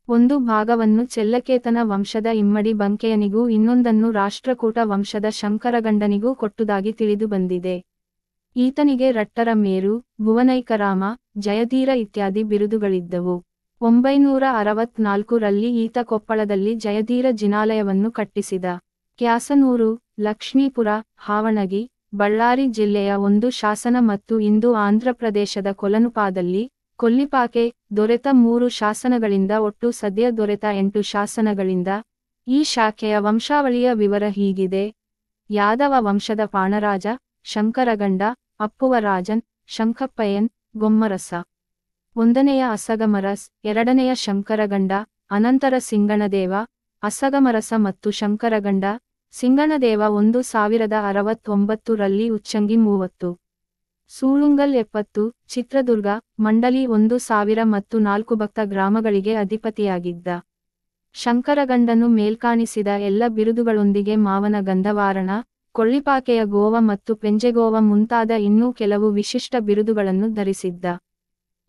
ಒಂದು ಭಾಗವನ್ನು ಚೆಲ್ಲಕೇತನ ವಂಶದ ಇಮ್ಮಡಿ ಬಂಕೆಯನಿಗೂ ಇನ್ನೊಂದನ್ನು ರಾಷ್ಟ್ರಕೂಟ ವಂಶದ ಶಂಕರಗಂಡನಿಗೂ ಕೊಟ್ಟುದಾಗಿ ತಿಳಿದುಬಂದಿದೆ. ಈತನಿಗೆ ರಟ್ಟರ ಮೇರು, ಭುವನೈಕರಾಮ, ಜಯಧೀರ ಇತ್ಯಾದಿ ಬಿರುದುಗಳಿದ್ದವು. 964ರಲ್ಲಿ ಈತ ಕೊಪ್ಪಳದಲ್ಲಿ ಜಯಧೀರ ಜಿನಾಲಯವನ್ನು ಕಟ್ಟಿಸಿದ. ಕ್ಯಾಸನೂರು, ಲಕ್ಷ್ಮೀಪುರ, ಹಾವಣಗಿ, ಬಳ್ಳಾರಿ ಜಿಲ್ಲೆಯ ಒಂದು ಶಾಸನ ಮತ್ತು ಇಂದು ಆಂಧ್ರಪ್ರದೇಶದ ಕೊಲನುಪಾದಲ್ಲಿ, ಕೊಲ್ಲಿಪಾಕೆ ದೊರೆತ 3 ಶಾಸನಗಳಿಂದ ಒಟ್ಟು ಸದ್ಯ ದೊರೆತ 8 ಶಾಸನಗಳಿಂದ ಈ ಶಾಖೆಯ ವಂಶಾವಳಿಯ ವಿವರ ಹೀಗಿದೆ. ಯಾದವ ವಂಶದ ಪಾಣರಾಜ, ಶಂಕರಗಂಡ, ಅಪ್ಪುವರಾಜನ್, ಶಂಖಪ್ಪಯ್ಯನ್, ಗೊಮ್ಮರಸ. 1ನೆಯ ಅಸಗಮರಸ್, 2ನೆಯ ಶಂಕರಗಂಡ, ಅನಂತರ ಸಿಂಗಣದೇವ, ಅಸಗಮರಸ ಮತ್ತು ಶಂಕರಗಂಡ. ಸಿಂಗಣದೇವ 1069ರಲ್ಲಿ ಉಚ್ಚಂಗಿ 30, ಸೂಳುಂಗಲ್ 70, ಚಿತ್ರದುರ್ಗ, ಮಂಡಲಿ 1000 ಮತ್ತು 4 ಭಕ್ತ ಗ್ರಾಮಗಳಿಗೆ ಅಧಿಪತಿಯಾಗಿದ್ದ. ಶಂಕರಗಂಡನು ಮೇಲ್ಕಾಣಿಸಿದ ಎಲ್ಲ ಬಿರುದುಗಳೊಂದಿಗೆ ಮಾವನ ಗಂಧವಾರಣ, ಕೊಳ್ಳಿಪಾಕೆಯ ಗೋವ ಮತ್ತು ಪೆಂಜೆಗೋವ ಮುಂತಾದ ಇನ್ನೂ ಕೆಲವು ವಿಶಿಷ್ಟ ಬಿರುದುಗಳನ್ನು ಧರಿಸಿದ್ದ.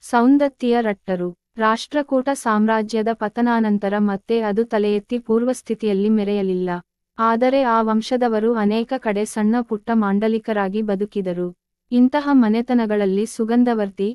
ಸೌಂದತ್ತಿಯ ರಟ್ಟರು ರಾಷ್ಟ್ರಕೂಟ ಸಾಮ್ರಾಜ್ಯದ ಪತನಾನಂತರ ಮತ್ತೆ ಅದು ತಲೆ ಎತ್ತಿ ಪೂರ್ವಸ್ಥಿತಿಯಲ್ಲಿ ಮೆರೆಯಲಿಲ್ಲ. ಆದರೆ ಆ ವಂಶದವರು ಅನೇಕ ಕಡೆ ಸಣ್ಣ ಪುಟ್ಟ ಮಾಂಡಲಿಕರಾಗಿ ಬದುಕಿದರು. ಇಂತಹ ಮನೆತನಗಳಲ್ಲಿ ಸುಗಂಧವರ್ತಿ,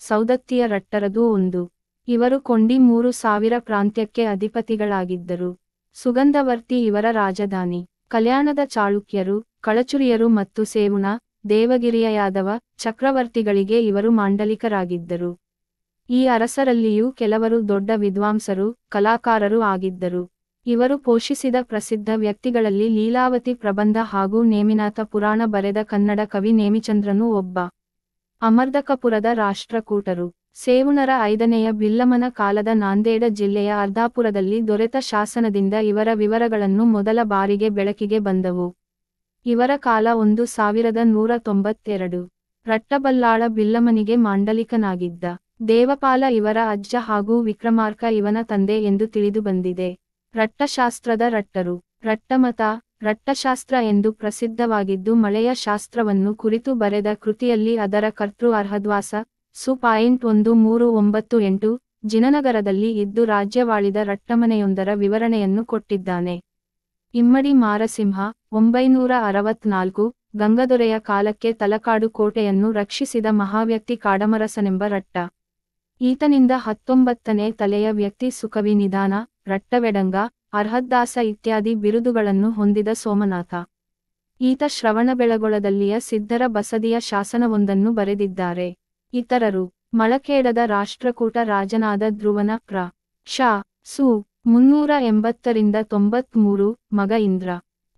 ಸೌದತ್ತಿಯ ರಟ್ಟರದೂ ಒಂದು. ಇವರು ಕೊಂಡಿ 3000 ಪ್ರಾಂತ್ಯಕ್ಕೆ ಅಧಿಪತಿಗಳಾಗಿದ್ದರು. ಸುಗಂಧವರ್ತಿ ಇವರ ರಾಜಧಾನಿ. ಕಲ್ಯಾಣದ ಚಾಳುಕ್ಯರು, ಕಳಚುರಿಯರು ಮತ್ತು ಸೇವುಣ, ದೇವಗಿರಿಯ ಯಾದವ ಚಕ್ರವರ್ತಿಗಳಿಗೆ ಇವರು ಮಾಂಡಲಿಕರಾಗಿದ್ದರು. ಈ ಅರಸರಲ್ಲಿಯೂ ಕೆಲವರು ದೊಡ್ಡ ವಿದ್ವಾಂಸರು, ಕಲಾಕಾರರು ಆಗಿದ್ದರು. ಇವರು ಪೋಷಿಸಿದ ಪ್ರಸಿದ್ಧ ವ್ಯಕ್ತಿಗಳಲ್ಲಿ ಲೀಲಾವತಿ ಪ್ರಬಂಧ ಹಾಗೂ ನೇಮಿನಾಥ ಪುರಾಣ ಬರೆದ ಕನ್ನಡ ಕವಿ ನೇಮಿಚಂದ್ರನು ಒಬ್ಬ. ಅಮರ್ದಕಪುರದ ರಾಷ್ಟ್ರಕೂಟರು ಸೇವುಣರ 5ನೆಯ ಬಿಲ್ಲಮನ ಕಾಲದ ನಾಂದೇಡ ಜಿಲ್ಲೆಯ ಅರ್ಧಾಪುರದಲ್ಲಿ ದೊರೆತ ಶಾಸನದಿಂದ ಇವರ ವಿವರಗಳನ್ನು ಮೊದಲ ಬಾರಿಗೆ ಬೆಳಕಿಗೆ ಬಂದವು. ಇವರ ಕಾಲ 1192. ರಟ್ಟಬಲ್ಲಾಳ ಬಿಲ್ಲಮನಿಗೆ ಮಾಂಡಲಿಕನಾಗಿದ್ದ. ದೇವಪಾಲ ಇವರ ಅಜ್ಜ ಹಾಗೂ ವಿಕ್ರಮಾರ್ಕ ಇವನ ತಂದೆ ಎಂದು ತಿಳಿದುಬಂದಿದೆ. ರಟ್ಟಶಾಸ್ತ್ರದ ರಟ್ಟರು ರಟ್ಟಮತ, ರಟ್ಟಶಾಸ್ತ್ರ ಎಂದು ಪ್ರಸಿದ್ಧವಾಗಿದ್ದು ಮಳೆಯ ಶಾಸ್ತ್ರವನ್ನು ಕುರಿತು ಬರೆದ ಕೃತಿಯಲ್ಲಿ ಅದರ ಕರ್ತೃ ಅರ್ಹದ್ವಾಸ ಸು. 1398 ಜಿನನಗರದಲ್ಲಿ ಇದ್ದು ರಾಜ್ಯವಾಳಿದ ರಟ್ಟಮನೆಯೊಂದರ ವಿವರಣೆಯನ್ನು ಕೊಟ್ಟಿದ್ದಾನೆ. ಇಮ್ಮಡಿ ಮಾರಸಿಂಹ 964 ಗಂಗದೊರೆಯ ಕಾಲಕ್ಕೆ ತಲಕಾಡು ಕೋಟೆಯನ್ನು ರಕ್ಷಿಸಿದ ಮಹಾವ್ಯಕ್ತಿ ಕಾಡಮರಸನೆಂಬ ರಟ್ಟ. ಈತನಿಂದ 19ನೇ ತಲೆಯ ವ್ಯಕ್ತಿ ಸುಕವಿ ನಿಧಾನ, ರಟ್ಟವೆಡಂಗ, ಅರ್ಹದ್ದಾಸ ಇತ್ಯಾದಿ ಬಿರುದುಗಳನ್ನು ಹೊಂದಿದ ಸೋಮನಾಥ. ಈತ ಶ್ರವಣಬೆಳಗೊಳದಲ್ಲಿಯ ಸಿದ್ಧರ ಬಸದಿಯ ಶಾಸನವೊಂದನ್ನು ಬರೆದಿದ್ದಾರೆ. ಇತರರು ಮಳಖೇಡದ ರಾಷ್ಟ್ರಕೂಟ ರಾಜನಾದ ಧ್ರುವನ ಪ್ರ. ಶ. ಸು. 380ರಿಂದ 93 ಮಗ ಇಂದ್ರ.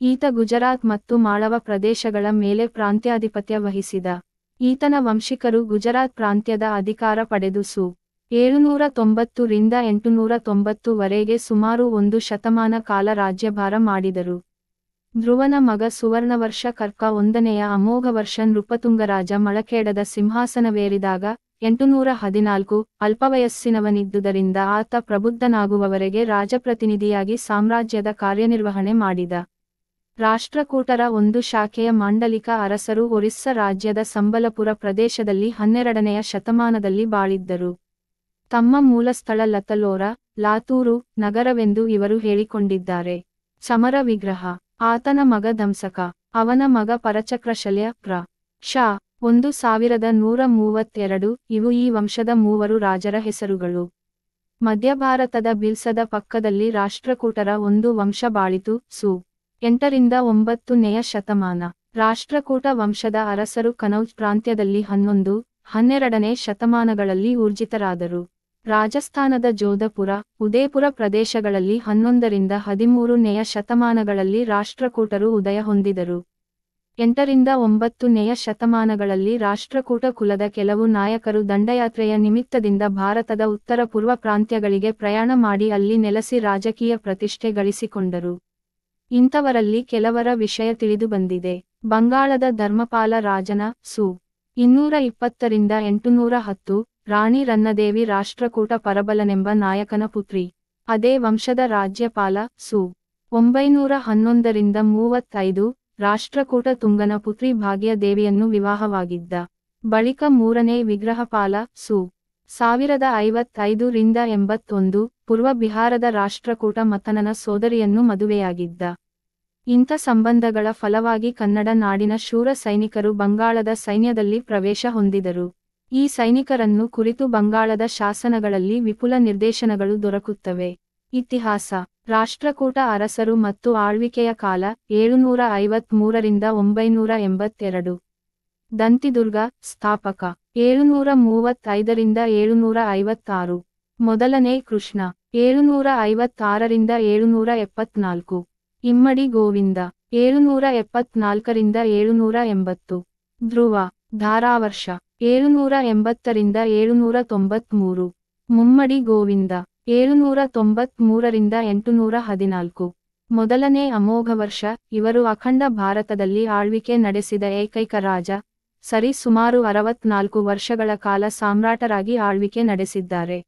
ಈತ ಗುಜರಾತ್ ಮತ್ತು ಮಾಳವ ಪ್ರದೇಶಗಳ ಮೇಲೆ ಪ್ರಾಂತ್ಯಾಧಿಪತ್ಯ ವಹಿಸಿದ. ಈತನ ವಂಶಿಕರು ಗುಜರಾತ್ ಪ್ರಾಂತ್ಯದ ಅಧಿಕಾರ ಪಡೆದು ಸು. 790ರಿಂದ 890 ವರೆಗೆ ಸುಮಾರು 1 ಶತಮಾನ ಕಾಲ ರಾಜ್ಯಭಾರ ಮಾಡಿದರು. ಧ್ರುವನ ಮಗ ಸುವರ್ಣವರ್ಷ ಕರ್ಕ 1ನೆಯ ಅಮೋಘ ವರ್ಷ ನೃಪತುಂಗರಾಜ ಮಳಖೇಡದ ಸಿಂಹಾಸನವೇರಿದಾಗ 814 ಅಲ್ಪವಯಸ್ಸಿನವನಿದ್ದುದರಿಂದ ಆತ ಪ್ರಬುದ್ಧನಾಗುವವರೆಗೆ ರಾಜಪ್ರತಿನಿಧಿಯಾಗಿ ಸಾಮ್ರಾಜ್ಯದ ಕಾರ್ಯನಿರ್ವಹಣೆ ಮಾಡಿದ. ರಾಷ್ಟ್ರಕೂಟರ ಒಂದು ಶಾಖೆಯ ಮಾಂಡಲಿಕ ಅರಸರು ಒರಿಸ್ಸಾ ರಾಜ್ಯದ ಸಂಬಲಪುರ ಪ್ರದೇಶದಲ್ಲಿ 12ನೆಯ ಶತಮಾನದಲ್ಲಿ ಬಾಳಿದ್ದರು. ತಮ್ಮ ಮೂಲಸ್ಥಳ ಲತಲೋರ, ಲಾತೂರು, ನಗರವೆಂದು ಇವರು ಹೇಳಿಕೊಂಡಿದ್ದಾರೆ. ಚಮರ ವಿಗ್ರಹ. ಆತನ ಮಗ ದಂಸಕ. ಅವನ ಮಗ ಪರಚಕ್ರಶಲ್ಯ ಪ್ರ. ಶಾ. 1132 ಇವು ಈ ವಂಶದ ಮೂವರು ರಾಜರ ಹೆಸರುಗಳು. ಮಧ್ಯಭಾರತದ ಬಿಲ್ಸದ ಪಕ್ಕದಲ್ಲಿ ರಾಷ್ಟ್ರಕೂಟರ ಒಂದು ವಂಶ ಬಾಳಿತು. ಸು. 8ರಿಂದ 9ನೆಯ ಶತಮಾನ. ರಾಷ್ಟ್ರಕೂಟ ವಂಶದ ಅರಸರು ಕನೌಜ್ ಪ್ರಾಂತ್ಯದಲ್ಲಿ 11, 12ನೇ ಶತಮಾನಗಳಲ್ಲಿ ಊರ್ಜಿತರಾದರು. ರಾಜಸ್ಥಾನದ ಜೋಧಪುರ, ಉದಯಪುರ ಪ್ರದೇಶಗಳಲ್ಲಿ 11ರಿಂದ 13ನೆಯ ಶತಮಾನಗಳಲ್ಲಿ ರಾಷ್ಟ್ರಕೂಟರು ಉದಯ ಹೊಂದಿದರು. 8ರಿಂದ 9ನೆಯ ಶತಮಾನಗಳಲ್ಲಿ ರಾಷ್ಟ್ರಕೂಟ ಕುಲದ ಕೆಲವು ನಾಯಕರು ದಂಡಯಾತ್ರೆಯ ನಿಮಿತ್ತದಿಂದ ಭಾರತದ ಉತ್ತರ ಪೂರ್ವ ಪ್ರಾಂತ್ಯಗಳಿಗೆ ಪ್ರಯಾಣ ಮಾಡಿ ಅಲ್ಲಿ ನೆಲೆಸಿ ರಾಜಕೀಯ ಪ್ರತಿಷ್ಠೆ ಗಳಿಸಿಕೊಂಡರು. ಇಂಥವರಲ್ಲಿ ಕೆಲವರ ವಿಷಯ ತಿಳಿದುಬಂದಿದೆ. ಬಂಗಾಳದ ಧರ್ಮಪಾಲ ರಾಜನ ಸು. 220ರಿಂದ 810 ರಾಣಿ ರನ್ನದೇವಿ ರಾಷ್ಟ್ರಕೂಟ ಪರಬಲನೆಂಬ ನಾಯಕನ ಪುತ್ರಿ. ಅದೇ ವಂಶದ ರಾಜ್ಯಪಾಲ ಸು. 911ರಿಂದ 35 ರಾಷ್ಟ್ರಕೂಟ ತುಂಗನ ಪುತ್ರಿ ಭಾಗ್ಯದೇವಿಯನ್ನು ವಿವಾಹವಾಗಿದ್ದ. ಬಳಿಕ 3ನೇ ವಿಗ್ರಹಪಾಲ ಸು. 1055ರಿಂದ 81 ಪೂರ್ವ ಬಿಹಾರದ ರಾಷ್ಟ್ರಕೂಟ ಮಥನನ ಸೋದರಿಯನ್ನು ಮದುವೆಯಾಗಿದ್ದ. ಇಂಥ ಸಂಬಂಧಗಳ ಫಲವಾಗಿ ಕನ್ನಡ ನಾಡಿನ ಶೂರ ಸೈನಿಕರು ಬಂಗಾಳದ ಸೈನ್ಯದಲ್ಲಿ ಪ್ರವೇಶ ಹೊಂದಿದರು. ಈ ಸೈನಿಕರನ್ನು ಕುರಿತು ಬಂಗಾಳದ ಶಾಸನಗಳಲ್ಲಿ ವಿಪುಲ ನಿರ್ದೇಶನಗಳು ದೊರಕುತ್ತವೆ. ಇತಿಹಾಸ. ರಾಷ್ಟ್ರಕೂಟ ಅರಸರು ಮತ್ತು ಆಳ್ವಿಕೆಯ ಕಾಲ 753ರಿಂದ 982. ದಂತಿದುರ್ಗ, ಸ್ಥಾಪಕ 735ರಿಂದ 756. ಮೊದಲನೇ ಕೃಷ್ಣ 756ರಿಂದ 774. ಇಮ್ಮಡಿ ಗೋವಿಂದ 774ರಿಂದ 780. ಧ್ರುವ, ಧಾರಾವರ್ಷ 780ರಿಂದ 793. ಮುಮ್ಮಡಿ ಗೋವಿಂದ 793ರಿಂದ 814. ಮೊದಲನೇ ಅಮೋಘವರ್ಷ ಇವರು ಅಖಂಡ ಭಾರತದಲ್ಲಿ ಆಳ್ವಿಕೆ ನಡೆಸಿದ ಏಕೈಕ ರಾಜ. ಸರಿ ಸುಮಾರು 64 ವರ್ಷಗಳ ಕಾಲ ಸಾಮ್ರಾಟರಾಗಿ ಆಳ್ವಿಕೆ ನಡೆಸಿದ್ದಾರೆ.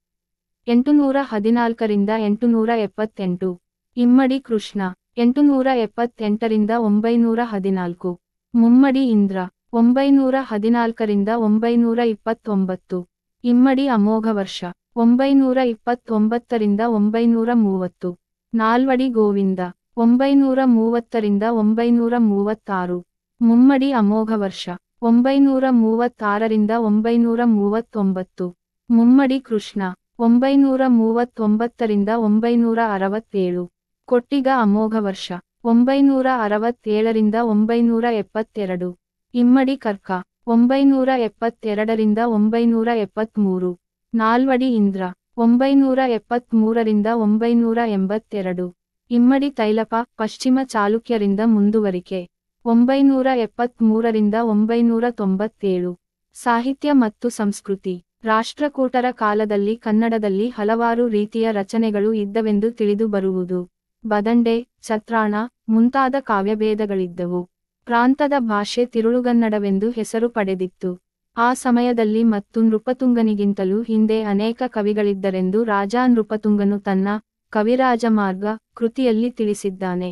814ರಿಂದ 878. ಇಮ್ಮಡಿ ಕೃಷ್ಣ 878ರಿಂದ 914. ಮುಮ್ಮಡಿ ಇಂದ್ರ 914ರಿಂದ 929. ಇಮ್ಮಡಿ ಅಮೋಘವರ್ಷ 929ರಿಂದ 930. ನಾಲ್ವಡಿ ಗೋವಿಂದ 930ರಿಂದ 936. ಮುಮ್ಮಡಿ ಅಮೋಘವರ್ಷ 936ರಿಂದ 939. ಮುಮ್ಮಡಿ ಕೃಷ್ಣ 939ರಿಂದ 967. ಕೊಟ್ಟಿಗ ಅಮೋಘವರ್ಷ 967ರಿಂದ 972. ಇಮ್ಮಡಿ ಕರ್ಕ 972ರಿಂದ 973. ನಾಲ್ವಡಿ ಇಂದ್ರ 973ರಿಂದ 982. ಇಮ್ಮಡಿ ತೈಲಪ ಪಶ್ಚಿಮ ಚಾಲುಕ್ಯರಿಂದ ಮುಂದುವರಿಕೆ 973ರಿಂದ 997. ಸಾಹಿತ್ಯ ಮತ್ತು ಸಂಸ್ಕೃತಿ. ರಾಷ್ಟ್ರಕೂಟರ ಕಾಲದಲ್ಲಿ ಕನ್ನಡದಲ್ಲಿ ಹಲವಾರು ರೀತಿಯ ರಚನೆಗಳು ಇದ್ದವೆಂದು ತಿಳಿದು ಬರುವುದು. ಬದಂಡೆ, ಚತ್ರಾಣ ಮುಂತಾದ ಕಾವ್ಯಭೇದಗಳಿದ್ದವು. ಪ್ರಾಂತದ ಭಾಷೆ ತಿರುಳುಗನ್ನಡವೆಂದು ಹೆಸರು ಪಡೆದಿತ್ತು. ಆ ಸಮಯದಲ್ಲಿ ಮತ್ತು ನೃಪತುಂಗನಿಗಿಂತಲೂ ಹಿಂದೆ ಅನೇಕ ಕವಿಗಳಿದ್ದರೆಂದು ರಾಜ ನೃಪತುಂಗನು ತನ್ನ ಕವಿರಾಜಮಾರ್ಗ ಕೃತಿಯಲ್ಲಿ ತಿಳಿಸಿದ್ದಾನೆ.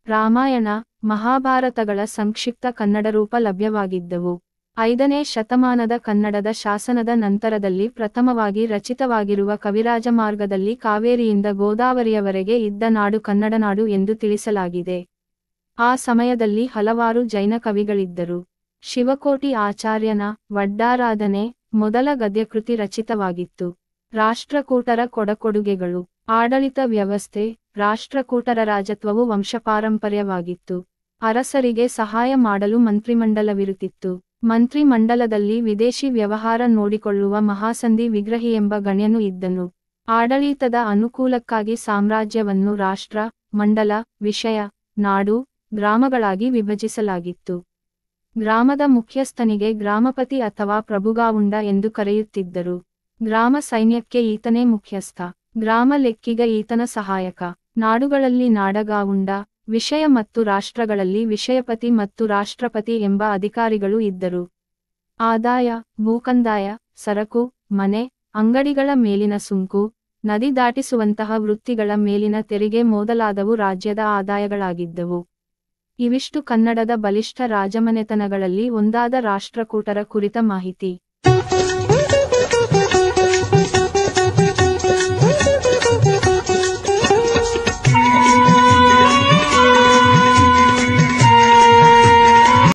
ರಾಮಾಯಣ, ಮಹಾಭಾರತಗಳ ಸಂಕ್ಷಿಪ್ತ ಕನ್ನಡ ರೂಪ ಲಭ್ಯವಾಗಿದ್ದವು. 5ನೇ ಶತಮಾನದ ಕನ್ನಡದ ಶಾಸನದ ನಂತರದಲ್ಲಿ ಪ್ರಥಮವಾಗಿ ರಚಿತವಾಗಿರುವ ಕವಿರಾಜಮಾರ್ಗದಲ್ಲಿ ಕಾವೇರಿಯಿಂದ ಗೋದಾವರಿಯವರೆಗೆ ಇದ್ದ ನಾಡು ಕನ್ನಡನಾಡು ಎಂದು ತಿಳಿಸಲಾಗಿದೆ. ಆ ಸಮಯದಲ್ಲಿ ಹಲವಾರು ಜೈನ ಕವಿಗಳಿದ್ದರು. ಶಿವಕೋಟಿ ಆಚಾರ್ಯನ ವಡ್ಡಾರಾಧನೆ ಮೊದಲ ಗದ್ಯಕೃತಿ ರಚಿತವಾಗಿತ್ತು. ರಾಷ್ಟ್ರಕೂಟರ ಕೊಡುಗೆಗಳು. ಆಡಳಿತ ವ್ಯವಸ್ಥೆ. ರಾಷ್ಟ್ರಕೂಟರ ರಾಜತ್ವವು ವಂಶಪಾರಂಪರ್ಯವಾಗಿತ್ತು. ಅರಸರಿಗೆ ಸಹಾಯ ಮಾಡಲು ಮಂತ್ರಿಮಂಡಲವಿರುತ್ತಿತ್ತು. ಮಂತ್ರಿಮಂಡಲದಲ್ಲಿ ವಿದೇಶಿ ವ್ಯವಹಾರ ನೋಡಿಕೊಳ್ಳುವ ಮಹಾಸಂಧಿ ವಿಗ್ರಹಿ ಎಂಬ ಗಣ್ಯನು ಇದ್ದನು. ಆಡಳಿತದ ಅನುಕೂಲಕ್ಕಾಗಿ ಸಾಮ್ರಾಜ್ಯವನ್ನು ರಾಷ್ಟ್ರ, ಮಂಡಲ, ವಿಷಯ, ನಾಡು, ಗ್ರಾಮಗಳಾಗಿ ವಿಭಜಿಸಲಾಗಿತ್ತು. ಗ್ರಾಮದ ಮುಖ್ಯಸ್ಥನಿಗೆ ಗ್ರಾಮಪತಿ ಅಥವಾ ಪ್ರಭುಗಾವುಂಡ ಎಂದು ಕರೆಯುತ್ತಿದ್ದರು. ಗ್ರಾಮ ಸೈನ್ಯಕ್ಕೆ ಈತನೇ ಮುಖ್ಯಸ್ಥ. ಗ್ರಾಮ ಲೆಕ್ಕಿಗ ಈತನ ಸಹಾಯಕ. ನಾಡುಗಳಲ್ಲಿ ನಾಡಗಾವುಂಡ, ವಿಷಯ ಮತ್ತು ರಾಷ್ಟ್ರಗಳಲ್ಲಿ ವಿಷಯಪತಿ ಮತ್ತು ರಾಷ್ಟ್ರಪತಿ ಎಂಬ ಅಧಿಕಾರಿಗಳು ಇದ್ದರು. ಆದಾಯ, ಭೂಕಂದಾಯ, ಸರಕು, ಮನೆ, ಅಂಗಡಿಗಳ ಮೇಲಿನ ಸುಂಕು, ನದಿ ದಾಟಿಸುವಂತಹ ವೃತ್ತಿಗಳ ಮೇಲಿನ ತೆರಿಗೆ ಮೊದಲಾದವು ರಾಜ್ಯದ ಆದಾಯಗಳಾಗಿದ್ದವು. ಇವಿಷ್ಟು ಕನ್ನಡದ ಬಲಿಷ್ಠ ರಾಜಮನೆತನಗಳಲ್ಲಿ ಒಂದಾದ ರಾಷ್ಟ್ರಕೂಟರ ಕುರಿತ ಮಾಹಿತಿ.